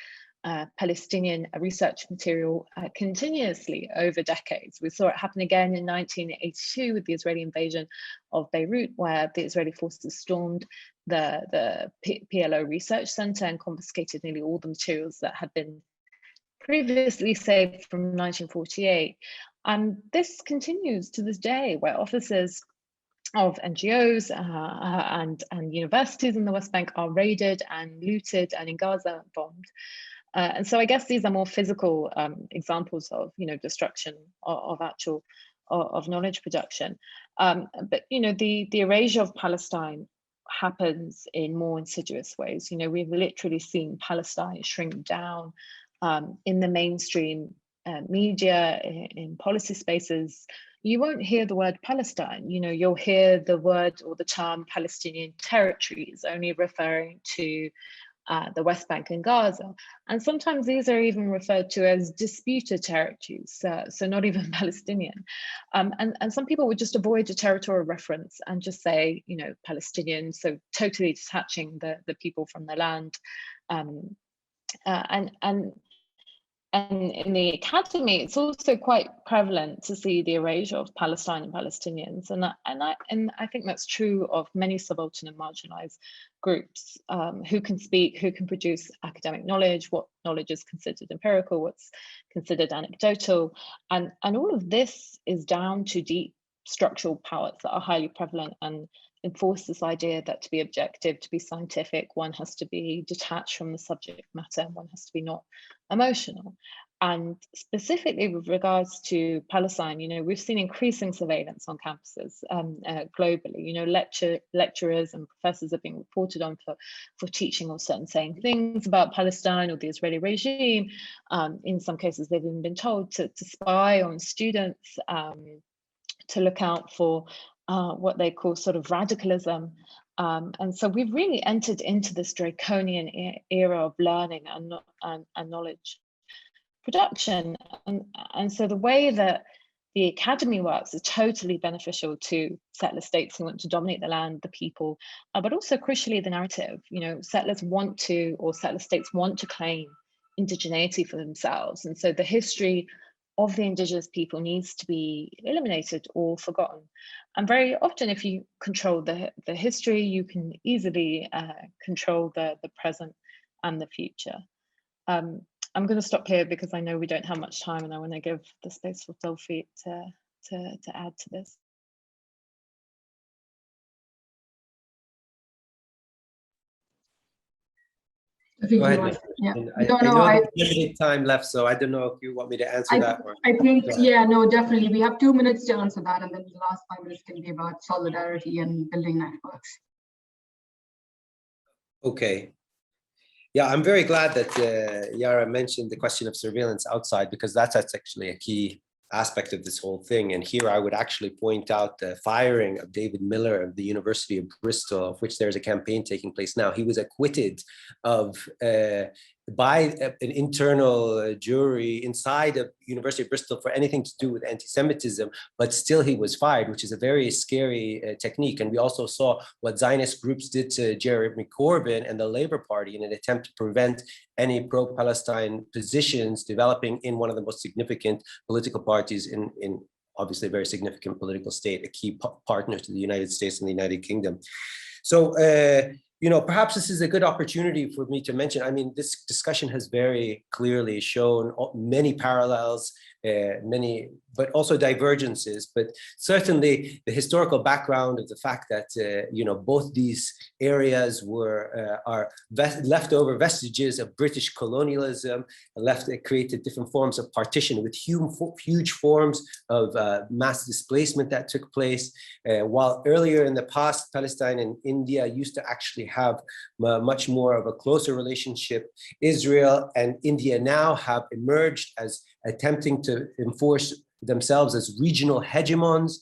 Palestinian research material continuously over decades. We saw it happen again in 1982 with the Israeli invasion of Beirut, where the Israeli forces stormed the PLO Research Center and confiscated nearly all the materials that had been previously saved from 1948. And this continues to this day, where offices of NGOs and universities in the West Bank are raided and looted, and in Gaza bombed. And so I guess these are more physical examples of, destruction of knowledge production. But the erasure of Palestine happens in more insidious ways. We've literally seen Palestine shrink down in the mainstream media, in policy spaces. You won't hear the word Palestine. You'll hear the word or the term Palestinian territories, only referring to the West Bank and Gaza. And sometimes these are even referred to as disputed territories, so not even Palestinian. And some people would just avoid a territorial reference and just say, Palestinian, so totally detaching the people from the land. And in the academy, it's also quite prevalent to see the erasure of Palestine and Palestinians, and I think that's true of many subaltern and marginalized groups who can speak, who can produce academic knowledge, what knowledge is considered empirical, what's considered anecdotal, and all of this is down to deep structural powers that are highly prevalent and enforce this idea that to be objective, to be scientific, one has to be detached from the subject matter, and one has to be not emotional. And specifically with regards to Palestine, we've seen increasing surveillance on campuses globally. Lecturers and professors are being reported on for teaching or certain saying things about Palestine or the Israeli regime. In some cases, they've even been told to spy on students, to look out for what they call sort of radicalism. And so we've really entered into this draconian era of learning and knowledge production. And so the way that the academy works is totally beneficial to settler states who want to dominate the land, the people, but also crucially the narrative. Settlers want to, or settler states want to claim indigeneity for themselves. And so the history of the indigenous people needs to be eliminated or forgotten. And very often, if you control the history, you can easily control the present and the future. I'm going to stop here because I know we don't have much time, and I want to give the space for Toufic to add to this. Go ahead. Yeah. I know there's limited time left, so I don't know if you want me to answer that one. I think, yeah, no, definitely. We have 2 minutes to answer that, and then the last 5 minutes can be about solidarity and building networks. Okay. Yeah, I'm very glad that Yara mentioned the question of surveillance outside, because that's actually a key aspect of this whole thing. And here I would actually point out the firing of David Miller of the University of Bristol, of which there's a campaign taking place now. He was acquitted of by an internal jury inside of University of Bristol for anything to do with anti-Semitism, but still he was fired, which is a very scary technique. And we also saw what Zionist groups did to Jeremy Corbyn and the Labour Party in an attempt to prevent any pro-Palestine positions developing in one of the most significant political parties in obviously a very significant political state, a key partner to the United States and the United Kingdom. So, perhaps this is a good opportunity for me to mention, I mean, this discussion has very clearly shown many parallels many, but also divergences. But certainly the historical background of the fact that both these areas are leftover vestiges of British colonialism, created different forms of partition with huge forms of mass displacement that took place. While earlier in the past, Palestine and India used to actually have much more of a closer relationship, Israel and India now have emerged as attempting to enforce themselves as regional hegemons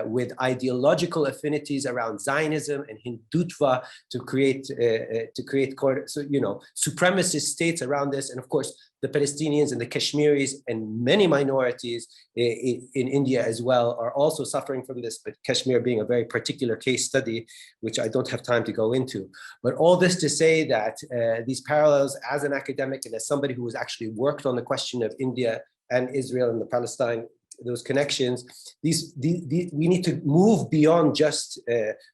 with ideological affinities around Zionism and Hindutva to create supremacist states around this. And of course, the Palestinians and the Kashmiris and many minorities in India as well are also suffering from this, but Kashmir being a very particular case study, which I don't have time to go into. But all this to say that these parallels as an academic and as somebody who has actually worked on the question of India and Israel and the Palestine, those connections, we need to move beyond just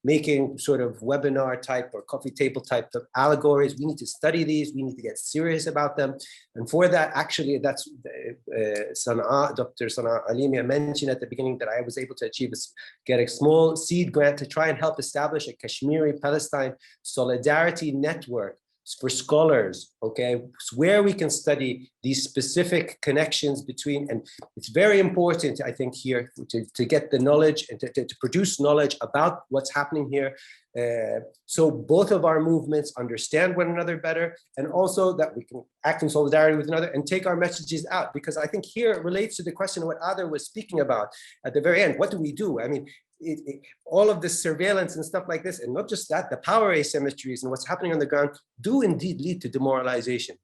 making sort of webinar type or coffee table type of allegories. We need to study these, we need to get serious about them. And for that, actually, that's Dr. Sana Alimia mentioned at the beginning that I was able to get a small seed grant to try and help establish a Kashmiri Palestine solidarity network for scholars, okay, where we can study these specific connections between, and it's very important, I think, here to get the knowledge and to produce knowledge about what's happening here. So both of our movements understand one another better, and also that we can act in solidarity with another and take our messages out, because I think here it relates to the question of what Ather was speaking about at the very end. What do we do? I mean, all of this surveillance and stuff like this, and not just that, the power asymmetries and what's happening on the ground do indeed lead to demoralization.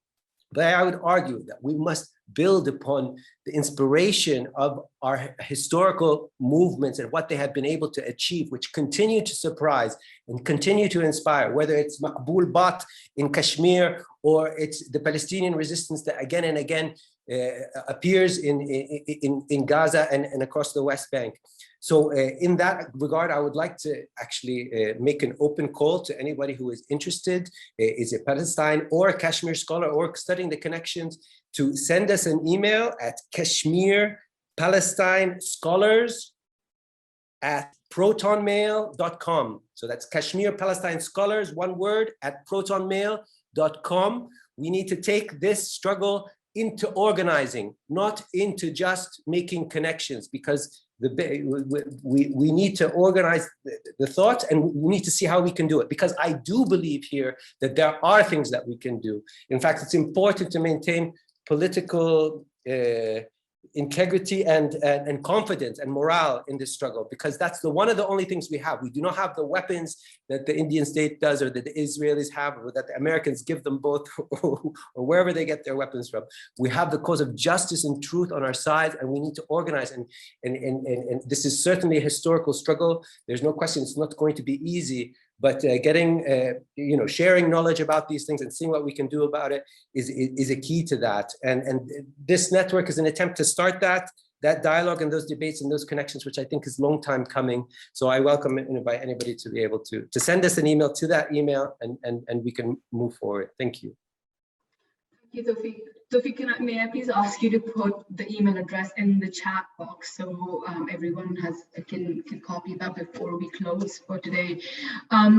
But I would argue that we must build upon the inspiration of our historical movements and what they have been able to achieve, which continue to surprise and continue to inspire, whether it's Maqbool Bat in Kashmir or it's the Palestinian resistance that again and again appears in Gaza and across the West Bank. So in that regard, I would like to actually make an open call to anybody who is interested, is a Palestine or a Kashmir scholar or studying the connections, to send us an email at kashmirpalestinescholars@protonmail.com. So that's Kashmir Palestine Scholars, one word, @protonmail.com. We need to take this struggle into organizing, not into just making connections, because we need to organize the thought, and we need to see how we can do it, because I do believe here that there are things that we can do. In fact, it's important to maintain political integrity and confidence and morale in this struggle, because that's one of the only things we have. We do not have the weapons that the Indian state does, or that the Israelis have, or that the Americans give them both, or wherever they get their weapons from. We have the cause of justice and truth on our side, and we need to organize. And this is certainly a historical struggle. There's no question it's not going to be easy. But sharing knowledge about these things and seeing what we can do about it is a key to that. And this network is an attempt to start that dialogue and those debates and those connections, which I think is a long time coming. So I welcome and invite anybody to be able to send us an email to that email, and we can move forward. Thank you. Thank you, Toufic. Toufic, may I please ask you to put the email address in the chat box so everyone can copy that before we close for today.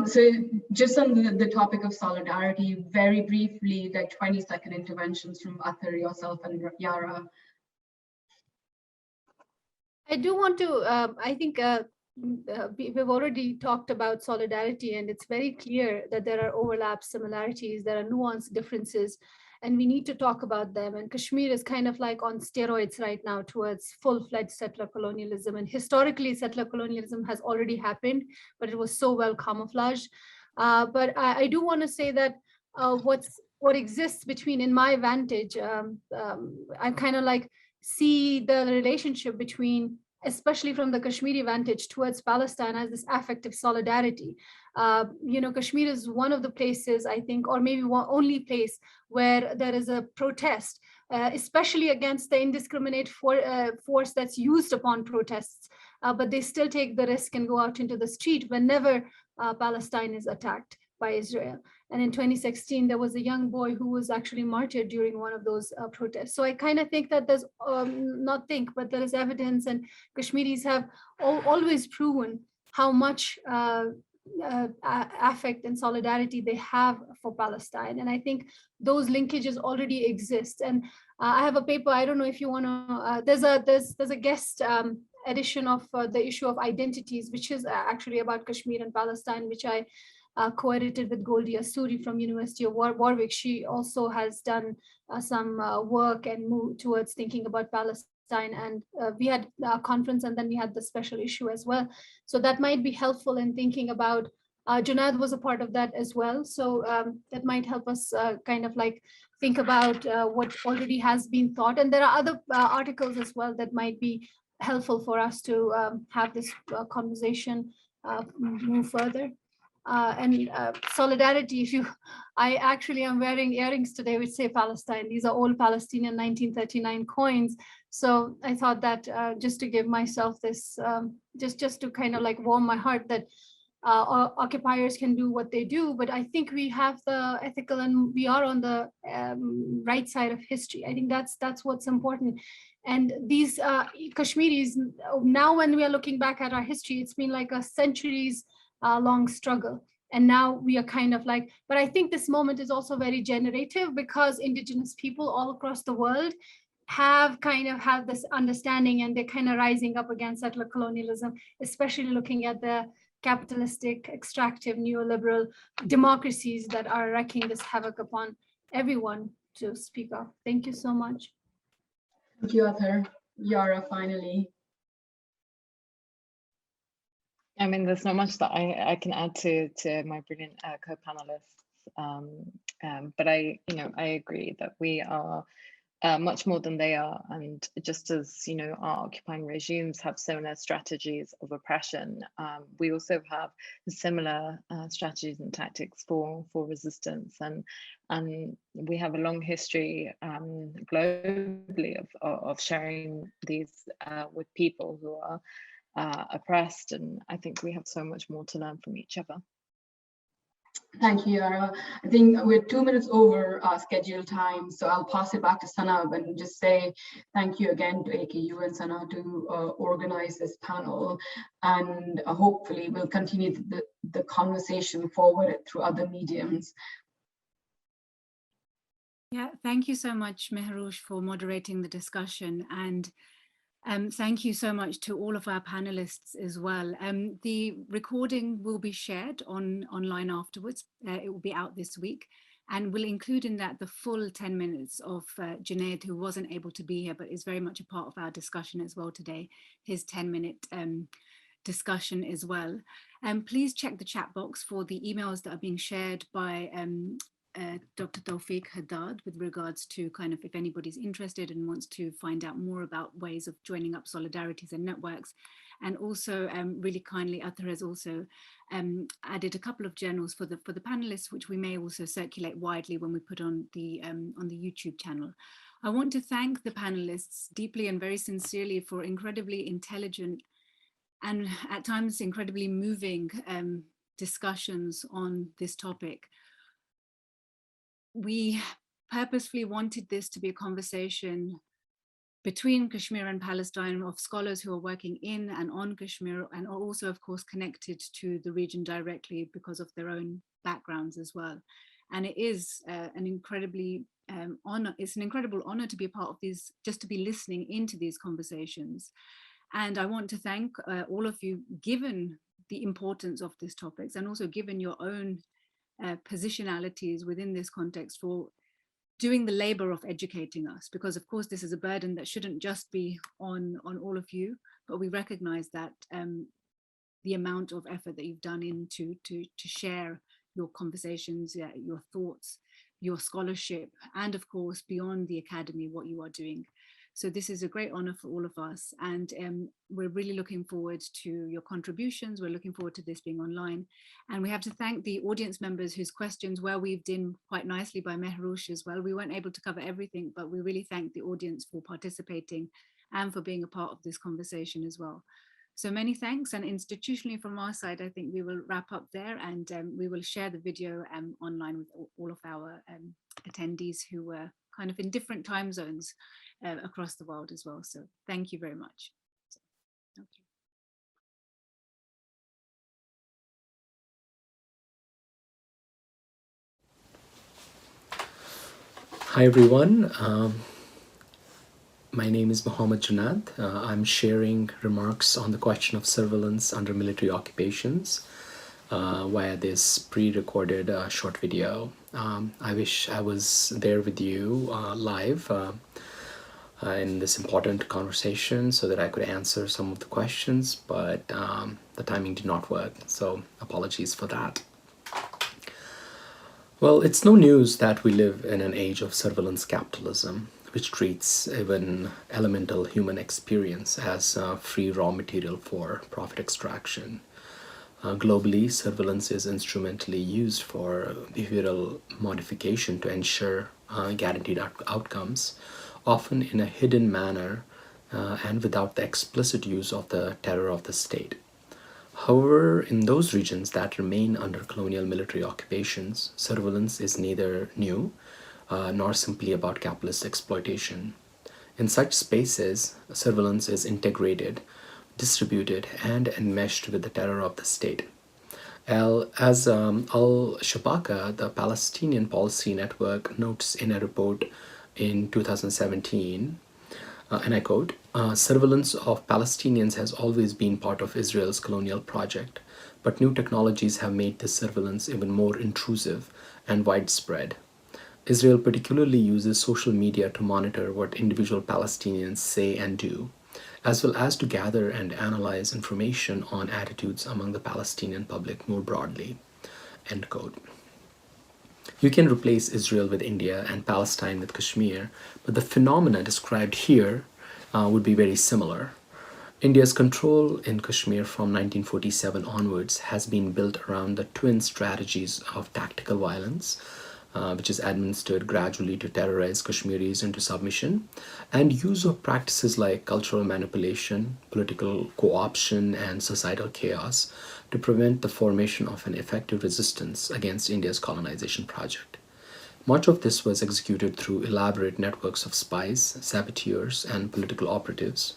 So just on the topic of solidarity, very briefly, like 20-second interventions from Ather, yourself, and Yara. I do want to, I think we've already talked about solidarity, and it's very clear that there are overlaps, similarities, there are nuanced differences, and we need to talk about them. And Kashmir is kind of like on steroids right now towards full-fledged settler colonialism. And historically, settler colonialism has already happened, but it was so well camouflaged. But I do want to say that what exists between, in my vantage, I kind of like see the relationship between, especially from the Kashmiri vantage, towards Palestine as this affective solidarity. Kashmir is one of the places, I think, or maybe one only place where there is a protest, especially against the indiscriminate force that's used upon protests, but they still take the risk and go out into the street whenever Palestine is attacked. by Israel. And in 2016, there was a young boy who was actually martyred during one of those protests. So I kind of think that there's, but there is evidence, and Kashmiris have always proven how much affect and solidarity they have for Palestine. And I think those linkages already exist. And I have a paper, I don't know if you want to, there's a guest edition of the issue of identities, which is actually about Kashmir and Palestine, which I co-edited with Goldie Asuri from University of Warwick. She also has done some work and moved towards thinking about Palestine. And we had a conference, and then we had the special issue as well. So that might be helpful in thinking about, Junaid was a part of that as well. So that might help us kind of like think about what already has been thought. And there are other articles as well that might be helpful for us to have this conversation move further. And solidarity, I actually am wearing earrings today which say Palestine. These are old Palestinian 1939 coins. So I thought that just to give myself this, just to kind of like warm my heart that occupiers can do what they do, but I think we have the ethical, and we are on the right side of history. I think that's what's important. And these Kashmiris, now when we are looking back at our history, it's been like a centuries long struggle. And now we are kind of like, but I think this moment is also very generative, because indigenous people all across the world have this understanding, and they're kind of rising up against settler colonialism, especially looking at the capitalistic, extractive, neoliberal democracies that are wreaking this havoc upon everyone to speak of. Thank you so much. Thank you, Ather. Yara, finally. I mean, there's not much that I can add to my brilliant co-panelists, but I agree that we are much more than they are, and just as our occupying regimes have similar strategies of oppression, we also have similar strategies and tactics for resistance, and we have a long history globally of sharing these with people who are oppressed, and I think we have so much more to learn from each other. Thank you, Yara. I think we're 2 minutes over our scheduled time, so I'll pass it back to Sanab and just say thank you again to AKU and Sana to organize this panel, and hopefully we'll continue the conversation forward through other mediums. Yeah, thank you so much, Mehroosh, for moderating the discussion, and thank you so much to all of our panelists as well. The recording will be shared online afterwards. It will be out this week, and we'll include in that the full 10 minutes of Junaid, who wasn't able to be here, but is very much a part of our discussion as well today, his 10-minute discussion as well. Please check the chat box for the emails that are being shared by Dr. Toufic Haddad with regards to kind of if anybody's interested and wants to find out more about ways of joining up solidarities and networks. And also really kindly, Ather has also added a couple of journals for the panelists, which we may also circulate widely when we put on the YouTube channel. I want to thank the panelists deeply and very sincerely for incredibly intelligent and at times incredibly moving discussions on this topic. We purposefully wanted this to be a conversation between Kashmir and Palestine, of scholars who are working in and on Kashmir, and are also, of course, connected to the region directly because of their own backgrounds as well. And it is an incredibly honor. It's an incredible honor to be a part of these, just to be listening into these conversations. And I want to thank all of you, given the importance of these topics, and also given your own positionalities within this context, for doing the labor of educating us, because of course this is a burden that shouldn't just be on all of you, but we recognize that the amount of effort that you've done into to share your conversations, your thoughts, your scholarship, and of course beyond the academy, what you are doing. So this is a great honor for all of us, and we're really looking forward to your contributions. We're looking forward to this being online, and we have to thank the audience members whose questions were weaved in quite nicely by Mehroosh as well. We weren't able to cover everything, but we really thank the audience for participating and for being a part of this conversation as well. So many thanks, and institutionally from our side, I think we will wrap up there, and we will share the video online with all of our attendees who were kind of in different time zones across the world as well. So thank you very much. Okay. Hi everyone, my name is Mohamad Junaid. I'm sharing remarks on the question of surveillance under military occupations via this pre-recorded short video. I wish I was there with you live in this important conversation so that I could answer some of the questions, but the timing did not work, so apologies for that. Well, it's no news that we live in an age of surveillance capitalism, which treats even elemental human experience as free raw material for profit extraction. Globally, surveillance is instrumentally used for behavioral modification to ensure guaranteed outcomes, often in a hidden manner and without the explicit use of the terror of the state. However, in those regions that remain under colonial military occupations, surveillance is neither new nor simply about capitalist exploitation. In such spaces, surveillance is integrated, distributed, and enmeshed with the terror of the state. As Al-Shabaka, the Palestinian Policy Network, notes in a report in 2017, and I quote, surveillance of Palestinians has always been part of Israel's colonial project, but new technologies have made this surveillance even more intrusive and widespread. Israel particularly uses social media to monitor what individual Palestinians say and do, as well as to gather and analyze information on attitudes among the Palestinian public more broadly. End quote. You can replace Israel with India and Palestine with Kashmir, but the phenomena described here would be very similar. India's control in Kashmir from 1947 onwards has been built around the twin strategies of tactical violence, which is administered gradually to terrorize Kashmiris into submission, and use of practices like cultural manipulation, political co-option, and societal chaos to prevent the formation of an effective resistance against India's colonization project. Much of this was executed through elaborate networks of spies, saboteurs, and political operatives.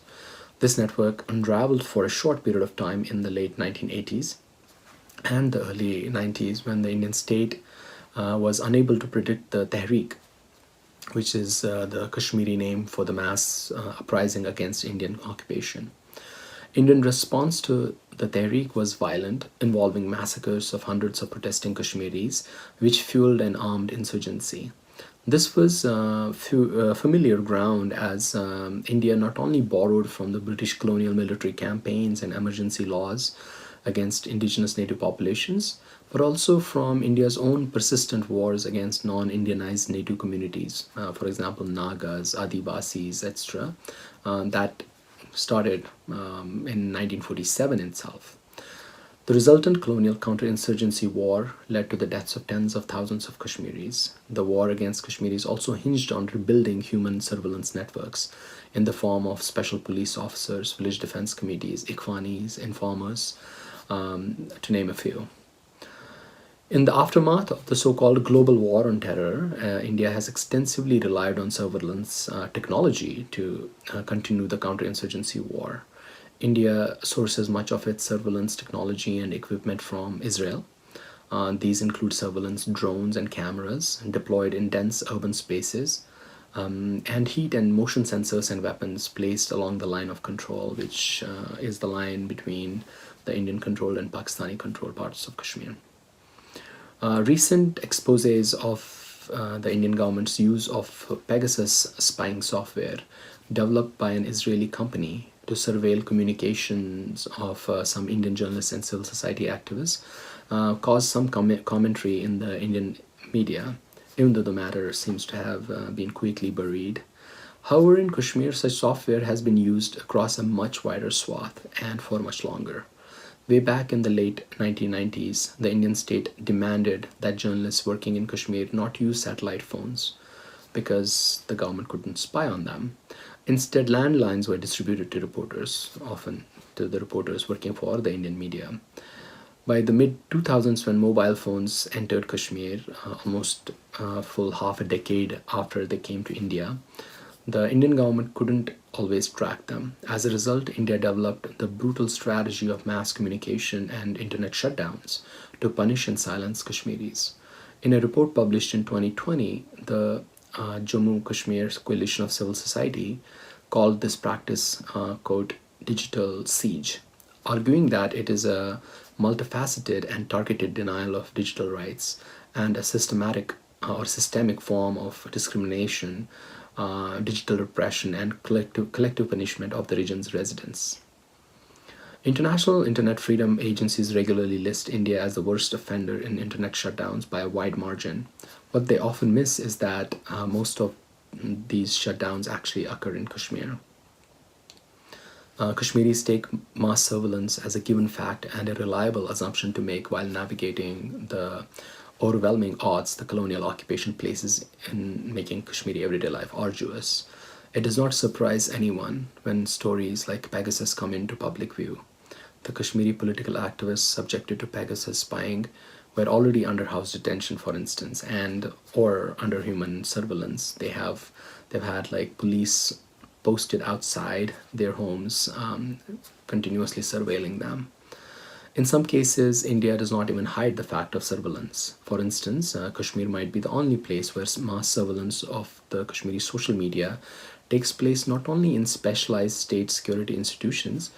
This network unraveled for a short period of time in the late 1980s and the early 90s when the Indian state was unable to predict the Tehreek, which is the Kashmiri name for the mass uprising against Indian occupation. Indian response to the Tehreek was violent, involving massacres of hundreds of protesting Kashmiris, which fueled an armed insurgency. This was familiar ground as India not only borrowed from the British colonial military campaigns and emergency laws against indigenous native populations, but also from India's own persistent wars against non-Indianized native communities, for example, Nagas, Adivasis, etc., that started in 1947 itself. The resultant colonial counterinsurgency war led to the deaths of tens of thousands of Kashmiris. The war against Kashmiris also hinged on rebuilding human surveillance networks in the form of special police officers, village defense committees, Ikhwanis, informers, to name a few. In the aftermath of the so-called global war on terror, India has extensively relied on surveillance technology to continue the counterinsurgency war. India sources much of its surveillance technology and equipment from Israel. These include surveillance drones and cameras deployed in dense urban spaces, and heat and motion sensors and weapons placed along the line of control, which is the line between the Indian-controlled and Pakistani-controlled parts of Kashmir. Recent exposés of the Indian government's use of Pegasus spying software developed by an Israeli company to surveil communications of some Indian journalists and civil society activists caused some commentary in the Indian media, even though the matter seems to have been quickly buried. However, in Kashmir, such software has been used across a much wider swath and for much longer. Way back in the late 1990s, the Indian state demanded that journalists working in Kashmir not use satellite phones because the government couldn't spy on them. Instead, landlines were distributed to reporters, often to the reporters working for the Indian media. By the mid-2000s, when mobile phones entered Kashmir, almost a full half a decade after they came to India, the Indian government couldn't always track them. As a result, India developed the brutal strategy of mass communication and internet shutdowns to punish and silence Kashmiris. In a report published in 2020, the Jammu Kashmir Coalition of Civil Society called this practice, quote, digital siege, arguing that it is a multifaceted and targeted denial of digital rights and a systemic form of discrimination, digital repression, and collective punishment of the region's residents. International internet freedom agencies regularly list India as the worst offender in internet shutdowns by a wide margin. What they often miss is that most of these shutdowns actually occur in Kashmir. Kashmiris take mass surveillance as a given fact and a reliable assumption to make while navigating the overwhelming odds the colonial occupation places in making Kashmiri everyday life arduous. It does not surprise anyone when stories like Pegasus come into public view. The Kashmiri political activists subjected to Pegasus spying were already under house detention, for instance, or under human surveillance. They've had like police posted outside their homes, continuously surveilling them. In some cases, India does not even hide the fact of surveillance. For instance, Kashmir might be the only place where mass surveillance of the Kashmiri social media takes place not only in specialized state security institutions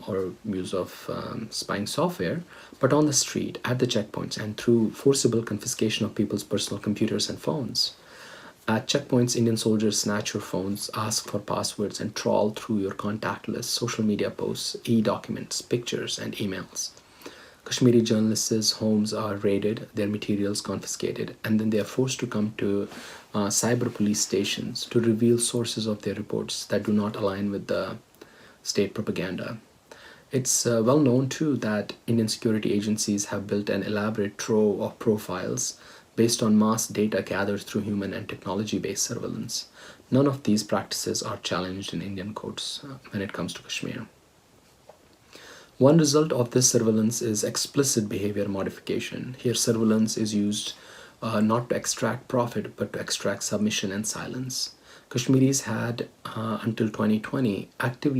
or use of spying software, but on the street, at the checkpoints, and through forcible confiscation of people's personal computers and phones. At checkpoints, Indian soldiers snatch your phones, ask for passwords, and trawl through your contact list, social media posts, e-documents, pictures, and emails. Kashmiri journalists' homes are raided, their materials confiscated, and then they are forced to come to cyber police stations to reveal sources of their reports that do not align with the state propaganda. It's well known, too, that Indian security agencies have built an elaborate trove of profiles based on mass data gathered through human and technology-based surveillance. None of these practices are challenged in Indian courts when it comes to Kashmir. One result of this surveillance is explicit behavior modification. Here, surveillance is used not to extract profit, but to extract submission and silence. Kashmiris had, until 2020, until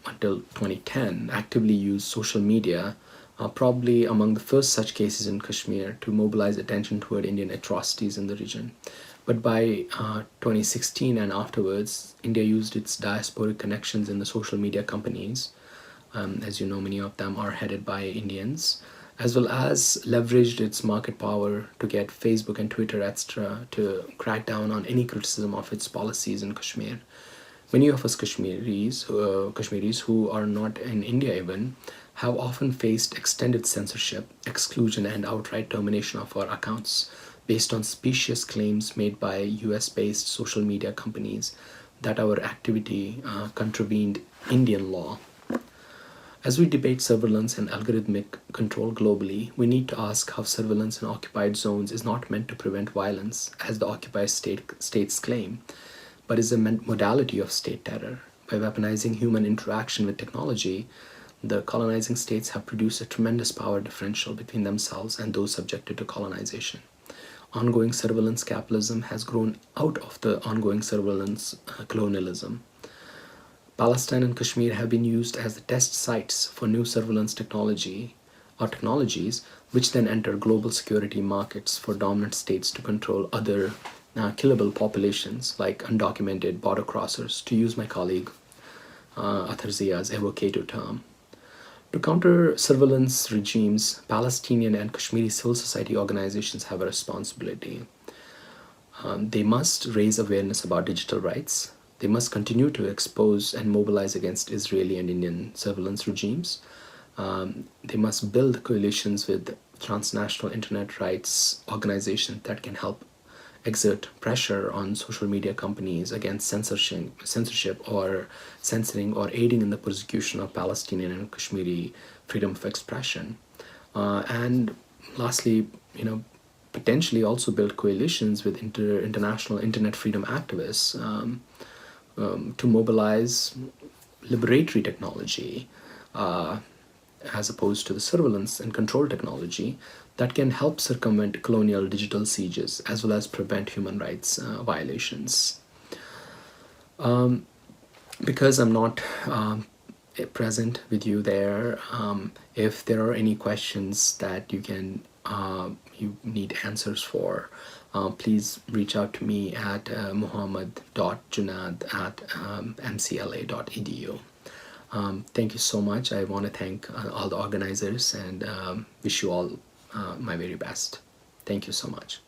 2010, actively used social media, probably among the first such cases in Kashmir, to mobilize attention toward Indian atrocities in the region. But by 2016 and afterwards, India used its diasporic connections in the social media companies. As you know, many of them are headed by Indians, as well as leveraged its market power to get Facebook and Twitter, etc., to crack down on any criticism of its policies in Kashmir. Many of us Kashmiris who are not in India even, have often faced extended censorship, exclusion, and outright termination of our accounts based on specious claims made by US-based social media companies that our activity contravened Indian law. As we debate surveillance and algorithmic control globally, we need to ask how surveillance in occupied zones is not meant to prevent violence, as the occupied states claim, but is a modality of state terror. By weaponizing human interaction with technology, the colonizing states have produced a tremendous power differential between themselves and those subjected to colonization. Ongoing surveillance capitalism has grown out of the ongoing surveillance colonialism. Palestine and Kashmir have been used as the test sites for new surveillance technologies, which then enter global security markets for dominant states to control other killable populations like undocumented border crossers, to use my colleague Ather Zia's evocative term. To counter surveillance regimes, Palestinian and Kashmiri civil society organizations have a responsibility. They must raise awareness about digital rights. They must continue to expose and mobilize against Israeli and Indian surveillance regimes. They must build coalitions with transnational internet rights organizations that can help exert pressure on social media companies against censorship or censoring or aiding in the persecution of Palestinian and Kashmiri freedom of expression. And lastly, potentially also build coalitions with international internet freedom activists to mobilize liberatory technology as opposed to the surveillance and control technology that can help circumvent colonial digital sieges as well as prevent human rights violations. Because I'm not present with you there, if there are any questions that you need answers for, please reach out to me at mohamad.junaid@mcla.edu. Thank you so much. I want to thank all the organizers and wish you all my very best. Thank you so much.